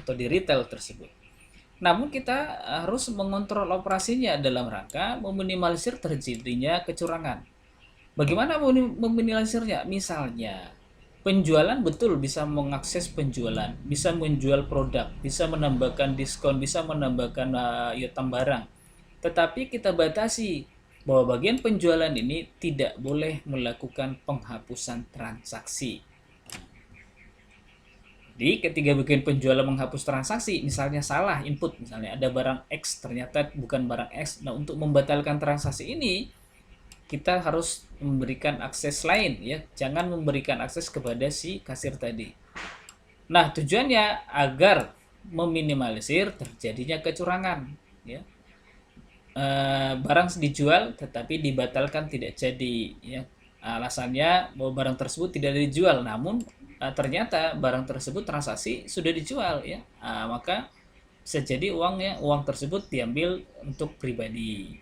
atau di retail tersebut. Namun kita harus mengontrol operasinya dalam rangka meminimalisir terjadinya kecurangan. Bagaimana meminimalisirnya? Misalnya, penjualan betul bisa mengakses penjualan, bisa menjual produk, bisa menambahkan diskon, bisa menambahkan item barang. Tetapi kita batasi bahwa bagian penjualan ini tidak boleh melakukan penghapusan transaksi. Jadi ketika bagian penjualan menghapus transaksi, misalnya salah input, misalnya ada barang X ternyata bukan barang X. Nah, untuk membatalkan transaksi ini, kita harus memberikan akses lain, ya, jangan memberikan akses kepada si kasir tadi. Nah, tujuannya agar meminimalisir terjadinya kecurangan, ya. Barang dijual tetapi dibatalkan tidak jadi, ya. Alasannya bahwa barang tersebut tidak dijual, namun ternyata barang tersebut transaksi sudah dijual ya, maka bisa jadi uang tersebut diambil untuk pribadi.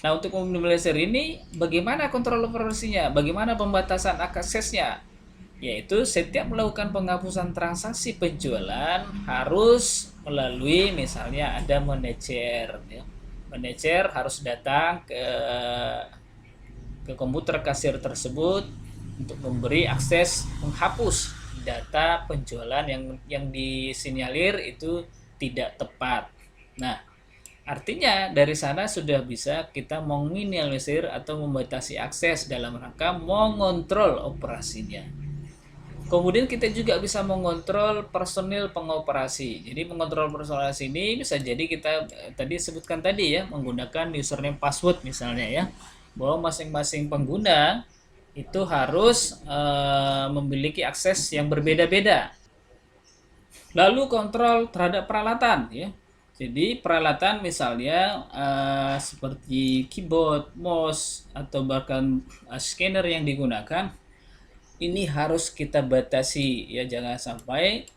Nah, untuk meminimalisir ini, bagaimana kontrol operasinya? Bagaimana pembatasan aksesnya? Yaitu setiap melakukan penghapusan transaksi penjualan harus melalui misalnya ada manajer. Ya. Manajer harus datang ke komputer kasir tersebut untuk memberi akses menghapus data penjualan yang disinyalir itu tidak tepat. Nah, artinya dari sana sudah bisa kita meminimalisir atau membatasi akses dalam rangka mengontrol operasinya. Kemudian kita juga bisa mengontrol personil pengoperasi. Jadi mengontrol personil ini bisa jadi kita tadi sebutkan tadi ya, menggunakan username password misalnya ya. Bahwa masing-masing pengguna itu harus memiliki akses yang berbeda-beda. Lalu kontrol terhadap peralatan ya. Jadi peralatan misalnya seperti keyboard, mouse atau bahkan scanner yang digunakan ini harus kita batasi ya, jangan sampai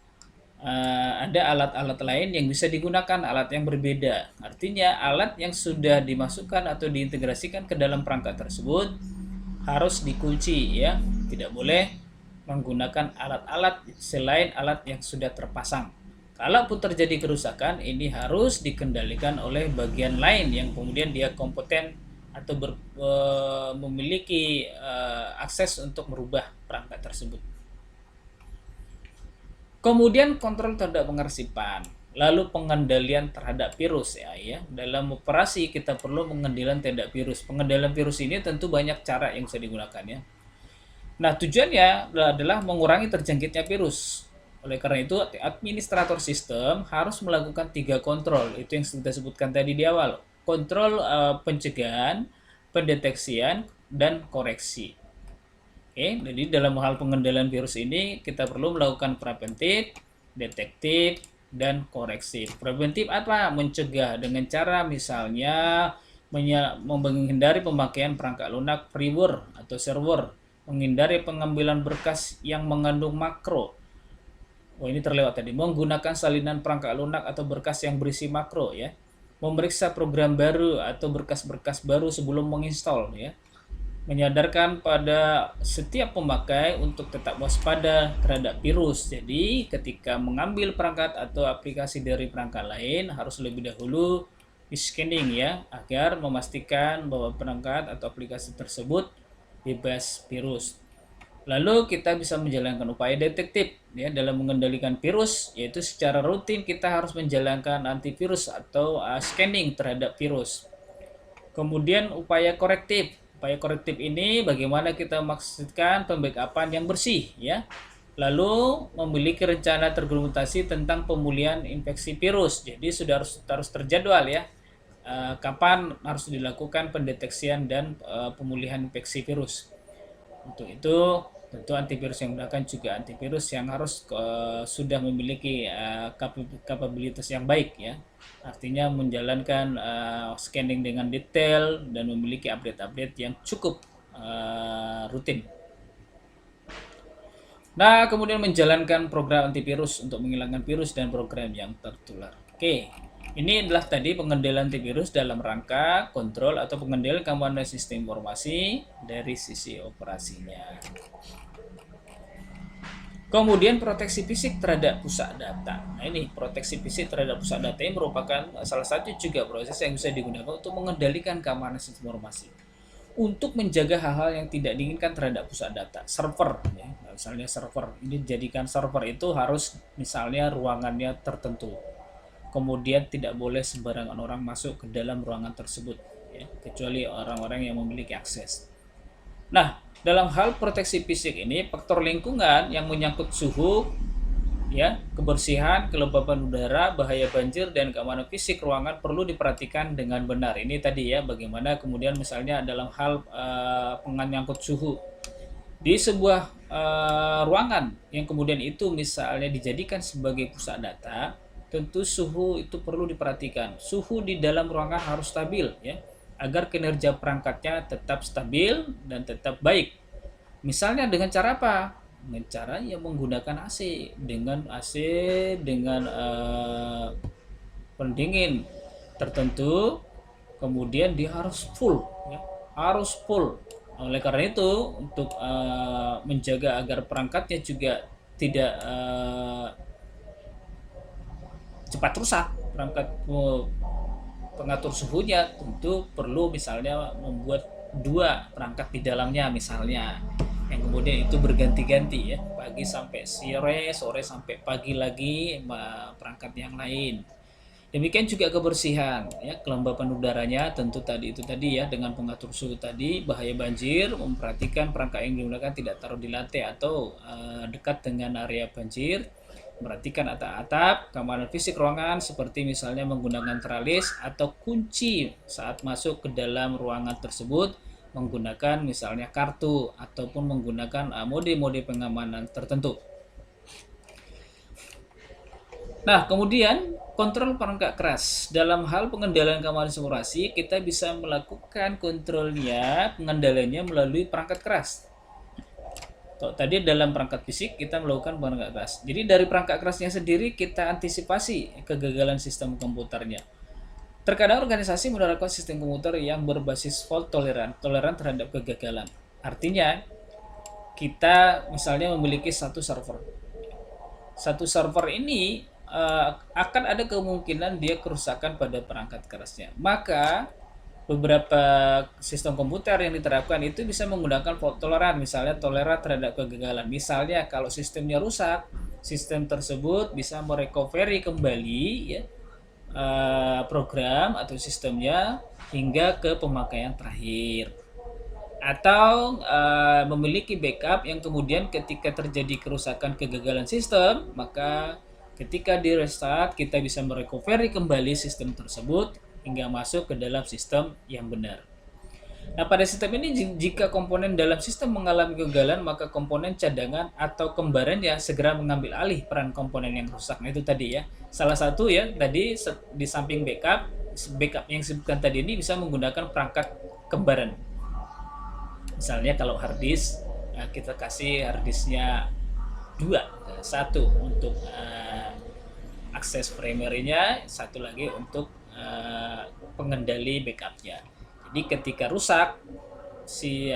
ada alat-alat lain yang bisa digunakan, alat yang berbeda. Artinya alat yang sudah dimasukkan atau diintegrasikan ke dalam perangkat tersebut harus dikunci ya, tidak boleh menggunakan alat-alat selain alat yang sudah terpasang. Kalaupun terjadi kerusakan, ini harus dikendalikan oleh bagian lain yang kemudian dia kompeten atau memiliki akses untuk merubah perangkat tersebut. Kemudian kontrol terhadap pengarsipan, lalu pengendalian terhadap virus ya. Dalam operasi kita perlu pengendalian terhadap virus. Pengendalian virus ini tentu banyak cara yang bisa digunakan ya. Nah, tujuannya adalah mengurangi terjangkitnya virus. Oleh karena itu, administrator sistem harus melakukan 3 kontrol. Itu yang sudah sebutkan tadi di awal. Kontrol pencegahan, pendeteksian, dan koreksi. Oke, jadi dalam hal pengendalian virus ini kita perlu melakukan preventif, detektif, dan koreksi. Preventif apa? Mencegah dengan cara misalnya menghindari pemakaian perangkat lunak freeware atau server, menghindari pengambilan berkas yang mengandung makro. Oh, ini terlewat tadi. Menggunakan salinan perangkat lunak atau berkas yang berisi makro ya. Memeriksa program baru atau berkas-berkas baru sebelum menginstal ya. Menyadarkan pada setiap pemakai untuk tetap waspada terhadap virus. Jadi, ketika mengambil perangkat atau aplikasi dari perangkat lain harus lebih dahulu di-scanning ya, agar memastikan bahwa perangkat atau aplikasi tersebut bebas virus. Lalu kita bisa menjalankan upaya detektif ya dalam mengendalikan virus, yaitu secara rutin kita harus menjalankan antivirus atau scanning terhadap virus. Kemudian upaya korektif. Upaya korektif ini bagaimana kita memastikan pembackupan yang bersih ya. Lalu memiliki rencana terdokumentasi tentang pemulihan infeksi virus. Jadi sudah harus terjadwal ya. Kapan harus dilakukan pendeteksian dan pemulihan infeksi virus. Untuk itu tentu antivirus yang menggunakan juga antivirus yang harus sudah memiliki kapabilitas yang baik ya. Artinya menjalankan scanning dengan detail dan memiliki update-update yang cukup rutin. Nah, kemudian menjalankan program antivirus untuk menghilangkan virus dan program yang tertular. Oke. Ini adalah tadi pengendalian antivirus dalam rangka kontrol atau pengendalian keamanan sistem informasi dari sisi operasinya. Kemudian proteksi fisik terhadap pusat data. Nah, ini proteksi fisik terhadap pusat data ini merupakan salah satu juga proses yang bisa digunakan untuk mengendalikan keamanan sistem informasi. Untuk menjaga hal-hal yang tidak diinginkan terhadap pusat data, server ya. Misalnya server, ini dijadikan server itu harus misalnya ruangannya tertentu. Kemudian tidak boleh sembarangan orang masuk ke dalam ruangan tersebut ya, kecuali orang-orang yang memiliki akses. Nah, dalam hal proteksi fisik ini faktor lingkungan yang menyangkut suhu ya, kebersihan, kelembapan udara, bahaya banjir dan keamanan fisik ruangan perlu diperhatikan dengan benar. Ini tadi ya, bagaimana kemudian misalnya dalam hal menyangkut suhu di sebuah ruangan yang kemudian itu misalnya dijadikan sebagai pusat data, tentu suhu itu perlu diperhatikan. Suhu di dalam ruangan harus stabil ya, agar kinerja perangkatnya tetap stabil dan tetap baik. Misalnya dengan cara apa? Dengan cara yang menggunakan AC, dengan pendingin tertentu, kemudian dia harus full, ya, harus full. Oleh karena itu, untuk menjaga agar perangkatnya juga tidak cepat rusak, perangkat pengatur suhunya tentu perlu misalnya membuat dua perangkat di dalamnya misalnya, yang kemudian itu berganti-ganti ya, pagi sampai sore, sore sampai pagi lagi perangkat yang lain. Demikian juga kebersihan ya, kelembapan udaranya tentu tadi itu tadi ya, dengan pengatur suhu tadi, bahaya banjir, memperhatikan perangkat yang digunakan tidak taruh di lantai atau dekat dengan area banjir. Memperhatikan atap-atap, keamanan fisik ruangan seperti misalnya menggunakan teralis atau kunci saat masuk ke dalam ruangan tersebut, menggunakan misalnya kartu ataupun menggunakan mode-mode pengamanan tertentu. Nah, kemudian kontrol perangkat keras. Dalam hal pengendalian keamanan simulasi, kita bisa melakukan kontrolnya, pengendaliannya melalui perangkat keras. Tadi dalam perangkat fisik kita melakukan perangkat keras. Jadi dari perangkat kerasnya sendiri kita antisipasi kegagalan sistem komputernya. Terkadang organisasi menerapkan sistem komputer yang berbasis fault toleran terhadap kegagalan. Artinya kita misalnya memiliki satu server. Satu server ini akan ada kemungkinan dia kerusakan pada perangkat kerasnya. Maka beberapa sistem komputer yang diterapkan itu bisa menggunakan fault tolerant, misalnya toleran terhadap kegagalan. Misalnya kalau sistemnya rusak, sistem tersebut bisa merecovery kembali ya, program atau sistemnya hingga ke pemakaian terakhir. Atau memiliki backup yang kemudian ketika terjadi kerusakan kegagalan sistem, maka ketika di restart kita bisa merecovery kembali sistem tersebut hingga masuk ke dalam sistem yang benar. Nah, pada sistem ini jika komponen dalam sistem mengalami kegagalan, maka komponen cadangan atau kembarannya segera mengambil alih peran komponen yang rusak. Nah, itu tadi ya. Salah satu ya, tadi di samping backup yang disebutkan tadi ini bisa menggunakan perangkat kembaran. Misalnya kalau hard disk, kita kasih hard disknya 2, satu untuk akses primary-nya, satu lagi untuk pengendali backupnya. Jadi ketika rusak si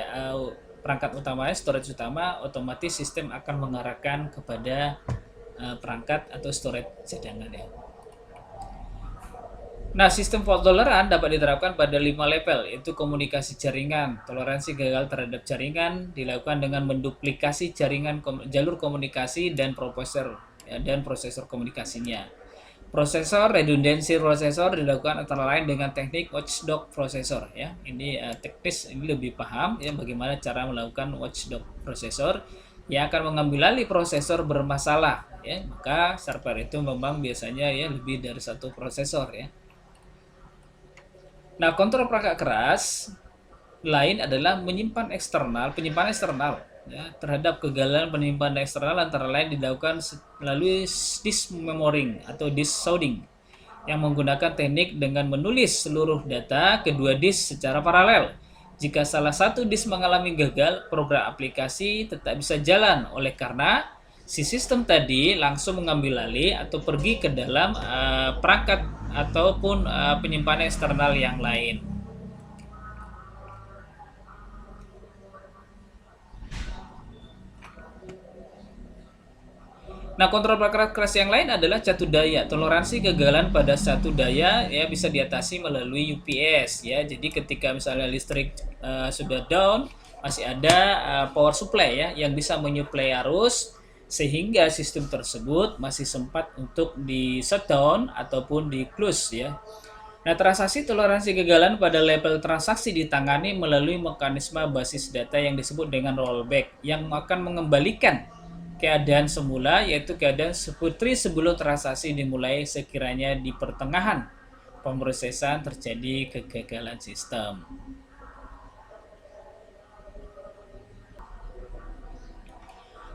perangkat utamanya, storage utama, otomatis sistem akan mengarahkan kepada perangkat atau storage cadangannya. Nah, sistem fault tolerant dapat diterapkan pada 5 level, yaitu komunikasi jaringan. Toleransi gagal terhadap jaringan dilakukan dengan menduplikasi jaringan jalur komunikasi dan prosesor komunikasinya. Prosesor redundancy prosesor dilakukan antara lain dengan teknik watchdog prosesor ya. Ini teknis ini lebih paham ya bagaimana cara melakukan watchdog prosesor yang akan mengambil alih prosesor bermasalah ya. Maka server itu memang biasanya ya lebih dari satu prosesor ya. Nah, kontrol perangkat keras lain adalah penyimpanan eksternal ya, terhadap kegagalan penyimpanan eksternal antara lain dilakukan melalui disk memory atau disk sharding yang menggunakan teknik dengan menulis seluruh data kedua disk secara paralel. Jika salah satu disk mengalami gagal, program aplikasi tetap bisa jalan oleh karena si sistem tadi langsung mengambil alih atau pergi ke dalam perangkat ataupun penyimpanan eksternal yang lain. Nah, kontrol perangkat keras yang lain adalah catu daya. Toleransi kegagalan pada satu daya ya bisa diatasi melalui UPS ya. Jadi ketika misalnya listrik sudah down, masih ada power supply ya yang bisa menyuplai arus sehingga sistem tersebut masih sempat untuk di shutdown ataupun di close ya. Nah, transaksi toleransi kegagalan pada level transaksi ditangani melalui mekanisme basis data yang disebut dengan rollback yang akan mengembalikan keadaan semula, yaitu keadaan putri sebelum transaksi dimulai sekiranya di pertengahan pemrosesan terjadi kegagalan sistem.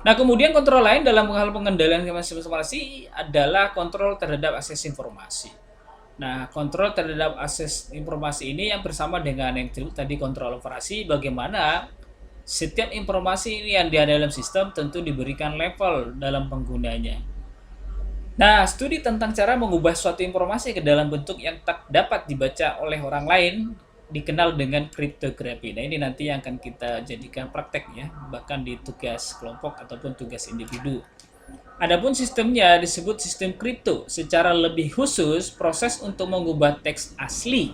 Nah, kemudian kontrol lain dalam hal pengendalian informasi adalah kontrol terhadap akses informasi. Nah, kontrol terhadap akses informasi ini yang bersama dengan yang tadi kontrol operasi, bagaimana Setiap informasi yang di dalam sistem tentu diberikan level dalam penggunanya. Nah, studi tentang cara mengubah suatu informasi ke dalam bentuk yang tak dapat dibaca oleh orang lain dikenal dengan kriptografi. Nah, ini nanti yang akan kita jadikan praktek ya, bahkan di tugas kelompok ataupun tugas individu. Adapun sistemnya disebut sistem kripto. Secara lebih khusus, proses untuk mengubah teks asli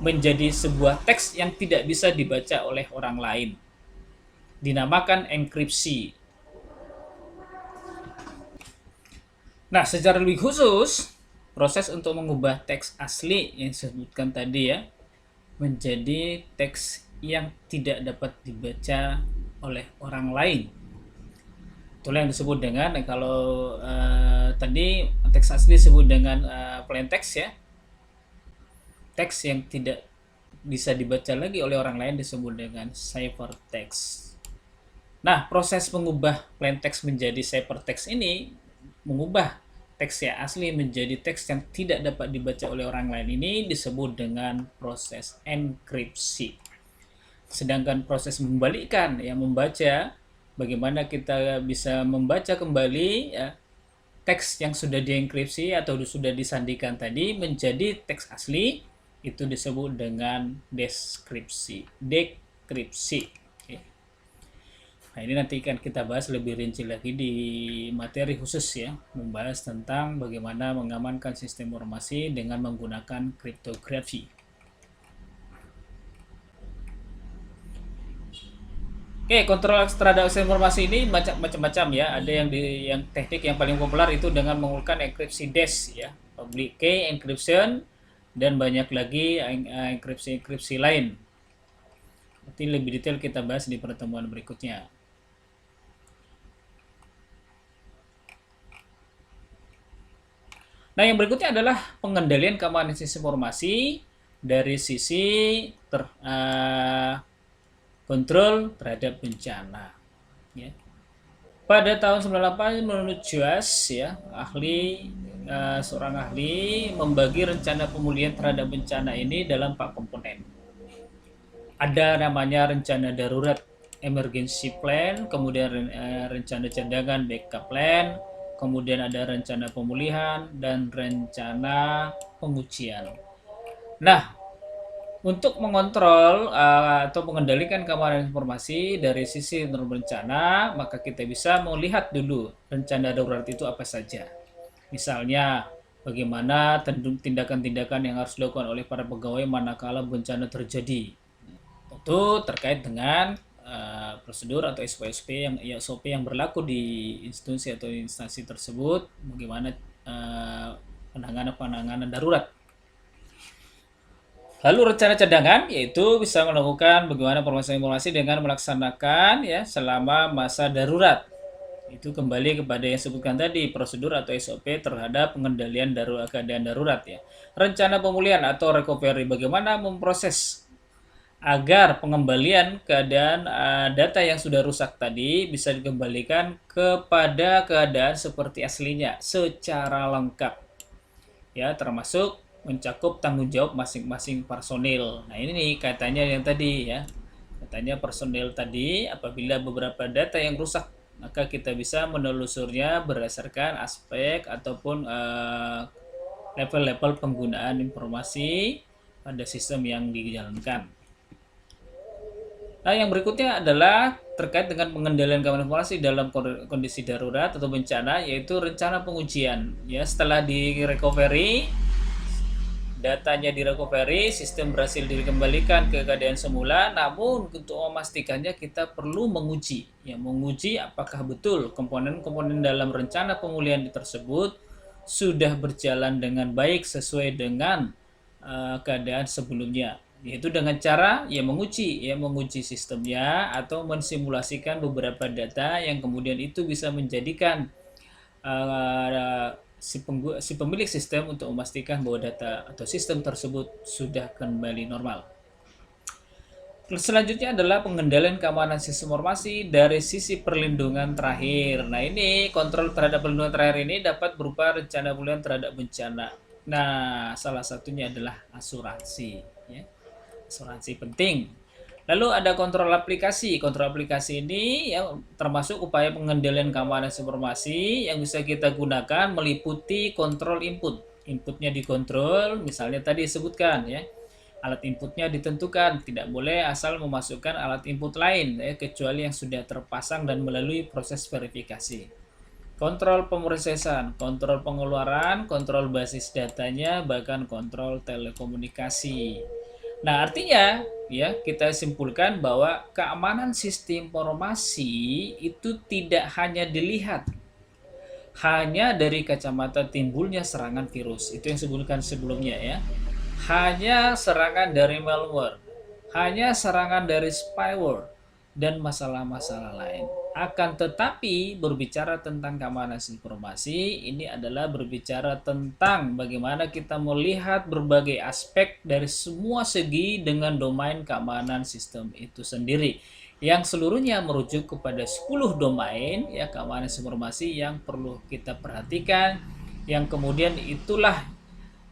menjadi sebuah teks yang tidak bisa dibaca oleh orang lain dinamakan enkripsi. Nah, secara lebih khusus, proses untuk mengubah teks asli yang disebutkan tadi ya menjadi teks yang tidak dapat dibaca oleh orang lain. Itulah yang disebut dengan kalau tadi teks asli disebut dengan plain text ya. Teks yang tidak bisa dibaca lagi oleh orang lain disebut dengan ciphertext. Nah, proses mengubah plain text menjadi ciphertext ini mengubah teks yang asli menjadi teks yang tidak dapat dibaca oleh orang lain ini disebut dengan proses enkripsi. Sedangkan proses membalikkan yang membaca, bagaimana kita bisa membaca kembali ya, teks yang sudah dienkripsi atau sudah disandikan tadi menjadi teks asli, itu disebut dengan dekripsi. Nah, ini nanti akan kita bahas lebih rinci lagi di materi khusus ya, membahas tentang bagaimana mengamankan sistem informasi dengan menggunakan kriptografi. Oke, kontrol terhadap sistem informasi ini macam-macam ya. Ada yang teknik yang paling populer itu dengan menggunakan enkripsi DES ya, public key encryption, dan banyak lagi enkripsi lain. Nanti lebih detail kita bahas di pertemuan berikutnya. Nah, yang berikutnya adalah pengendalian keamanan sistem informasi dari sisi kontrol terhadap bencana. Ya. Pada tahun 98 menurut Joas ya, seorang ahli membagi rencana pemulihan terhadap bencana ini dalam 4 komponen. Ada namanya rencana darurat emergency plan, kemudian rencana cadangan backup plan, kemudian ada rencana pemulihan dan rencana pengujian. Nah, untuk mengontrol atau mengendalikan keamanan informasi dari sisi bencana, maka kita bisa melihat dulu rencana darurat itu apa saja. Misalnya, bagaimana tindakan-tindakan yang harus dilakukan oleh para pegawai manakala bencana terjadi. Tentu terkait dengan prosedur atau SOP yang berlaku di institusi atau instansi tersebut, bagaimana penanganan darurat. Lalu rencana cadangan yaitu bisa melakukan bagaimana informasi dengan melaksanakan ya selama masa darurat. Itu kembali kepada yang disebutkan tadi, prosedur atau SOP terhadap pengendalian keadaan darurat ya. Rencana pemulihan atau recovery, bagaimana memproses agar pengembalian keadaan data yang sudah rusak tadi bisa dikembalikan kepada keadaan seperti aslinya secara lengkap ya, termasuk mencakup tanggung jawab masing-masing personil. Nah, ini nih kaitannya yang tadi ya, katanya personil tadi apabila beberapa data yang rusak, maka kita bisa menelusurnya berdasarkan aspek ataupun level-level penggunaan informasi pada sistem yang dijalankan. Nah, yang berikutnya adalah terkait dengan pengendalian keamanan informasi dalam kondisi darurat atau bencana, yaitu rencana pengujian. Ya, setelah di recovery, datanya di recovery, sistem berhasil dikembalikan ke keadaan semula. Namun untuk memastikannya kita perlu menguji. Ya, menguji apakah betul komponen-komponen dalam rencana pemulihan tersebut sudah berjalan dengan baik sesuai dengan keadaan sebelumnya, yaitu dengan cara menguji sistemnya atau mensimulasikan beberapa data yang kemudian itu bisa menjadikan si pemilik sistem untuk memastikan bahwa data atau sistem tersebut sudah kembali normal. Selanjutnya adalah pengendalian keamanan sistem informasi dari sisi perlindungan terakhir. Nah, ini kontrol terhadap perlindungan terakhir ini dapat berupa rencana pemulihan terhadap bencana. Nah, salah satunya adalah asuransi ya. Asuransi penting. Lalu ada kontrol aplikasi. Kontrol aplikasi ini ya termasuk upaya pengendalian keamanan informasi yang bisa kita gunakan meliputi kontrol input. Inputnya dikontrol, misalnya tadi disebutkan ya. Alat inputnya ditentukan, tidak boleh asal memasukkan alat input lain ya, kecuali yang sudah terpasang dan melalui proses verifikasi. Kontrol pemrosesan, kontrol pengeluaran, kontrol basis datanya, bahkan kontrol telekomunikasi. Nah, artinya ya kita simpulkan bahwa keamanan sistem informasi itu tidak hanya dilihat hanya dari kacamata timbulnya serangan virus. Itu yang sebutkan sebelumnya ya. Hanya serangan dari malware, hanya serangan dari spyware dan masalah-masalah lain. Akan tetapi berbicara tentang keamanan informasi ini adalah berbicara tentang bagaimana kita melihat berbagai aspek dari semua segi dengan domain keamanan sistem itu sendiri yang seluruhnya merujuk kepada 10 domain ya keamanan informasi yang perlu kita perhatikan, yang kemudian itulah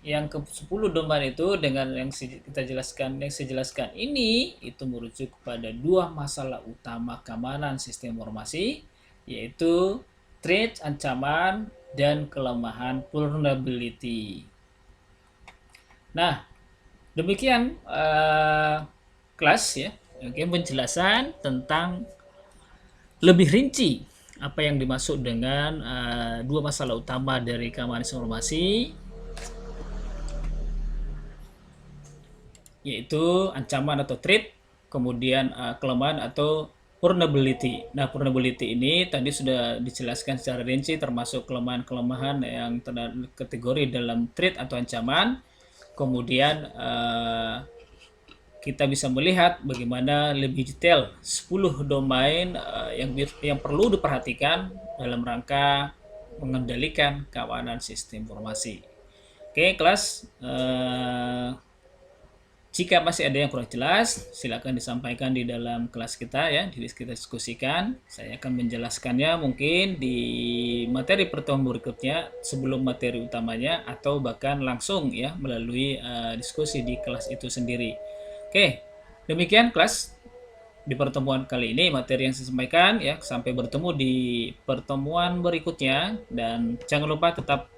yang ke 10 domain itu dengan yang saya jelaskan ini itu merujuk kepada dua masalah utama keamanan sistem informasi, yaitu threat ancaman dan kelemahan vulnerability. Nah, demikian kelas ya. Oke, penjelasan tentang lebih rinci apa yang dimaksud dengan dua masalah utama dari keamanan informasi, yaitu ancaman atau threat, kemudian kelemahan atau vulnerability. Nah, vulnerability ini tadi sudah dijelaskan secara rinci termasuk kelemahan-kelemahan yang kategori dalam threat atau ancaman. Kemudian kita bisa melihat bagaimana lebih detail 10 domain yang perlu diperhatikan dalam rangka mengendalikan keamanan sistem informasi. Oke, kelas jika masih ada yang kurang jelas, silakan disampaikan di dalam kelas kita ya, kita diskusikan. Saya akan menjelaskannya mungkin di materi pertemuan berikutnya sebelum materi utamanya atau bahkan langsung ya melalui diskusi di kelas itu sendiri. Oke, demikian kelas di pertemuan kali ini materi yang saya sampaikan ya. Sampai bertemu di pertemuan berikutnya dan jangan lupa tetap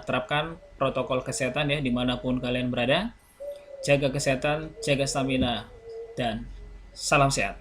terapkan protokol kesehatan ya dimanapun kalian berada. Jaga kesehatan, jaga stamina, dan salam sehat.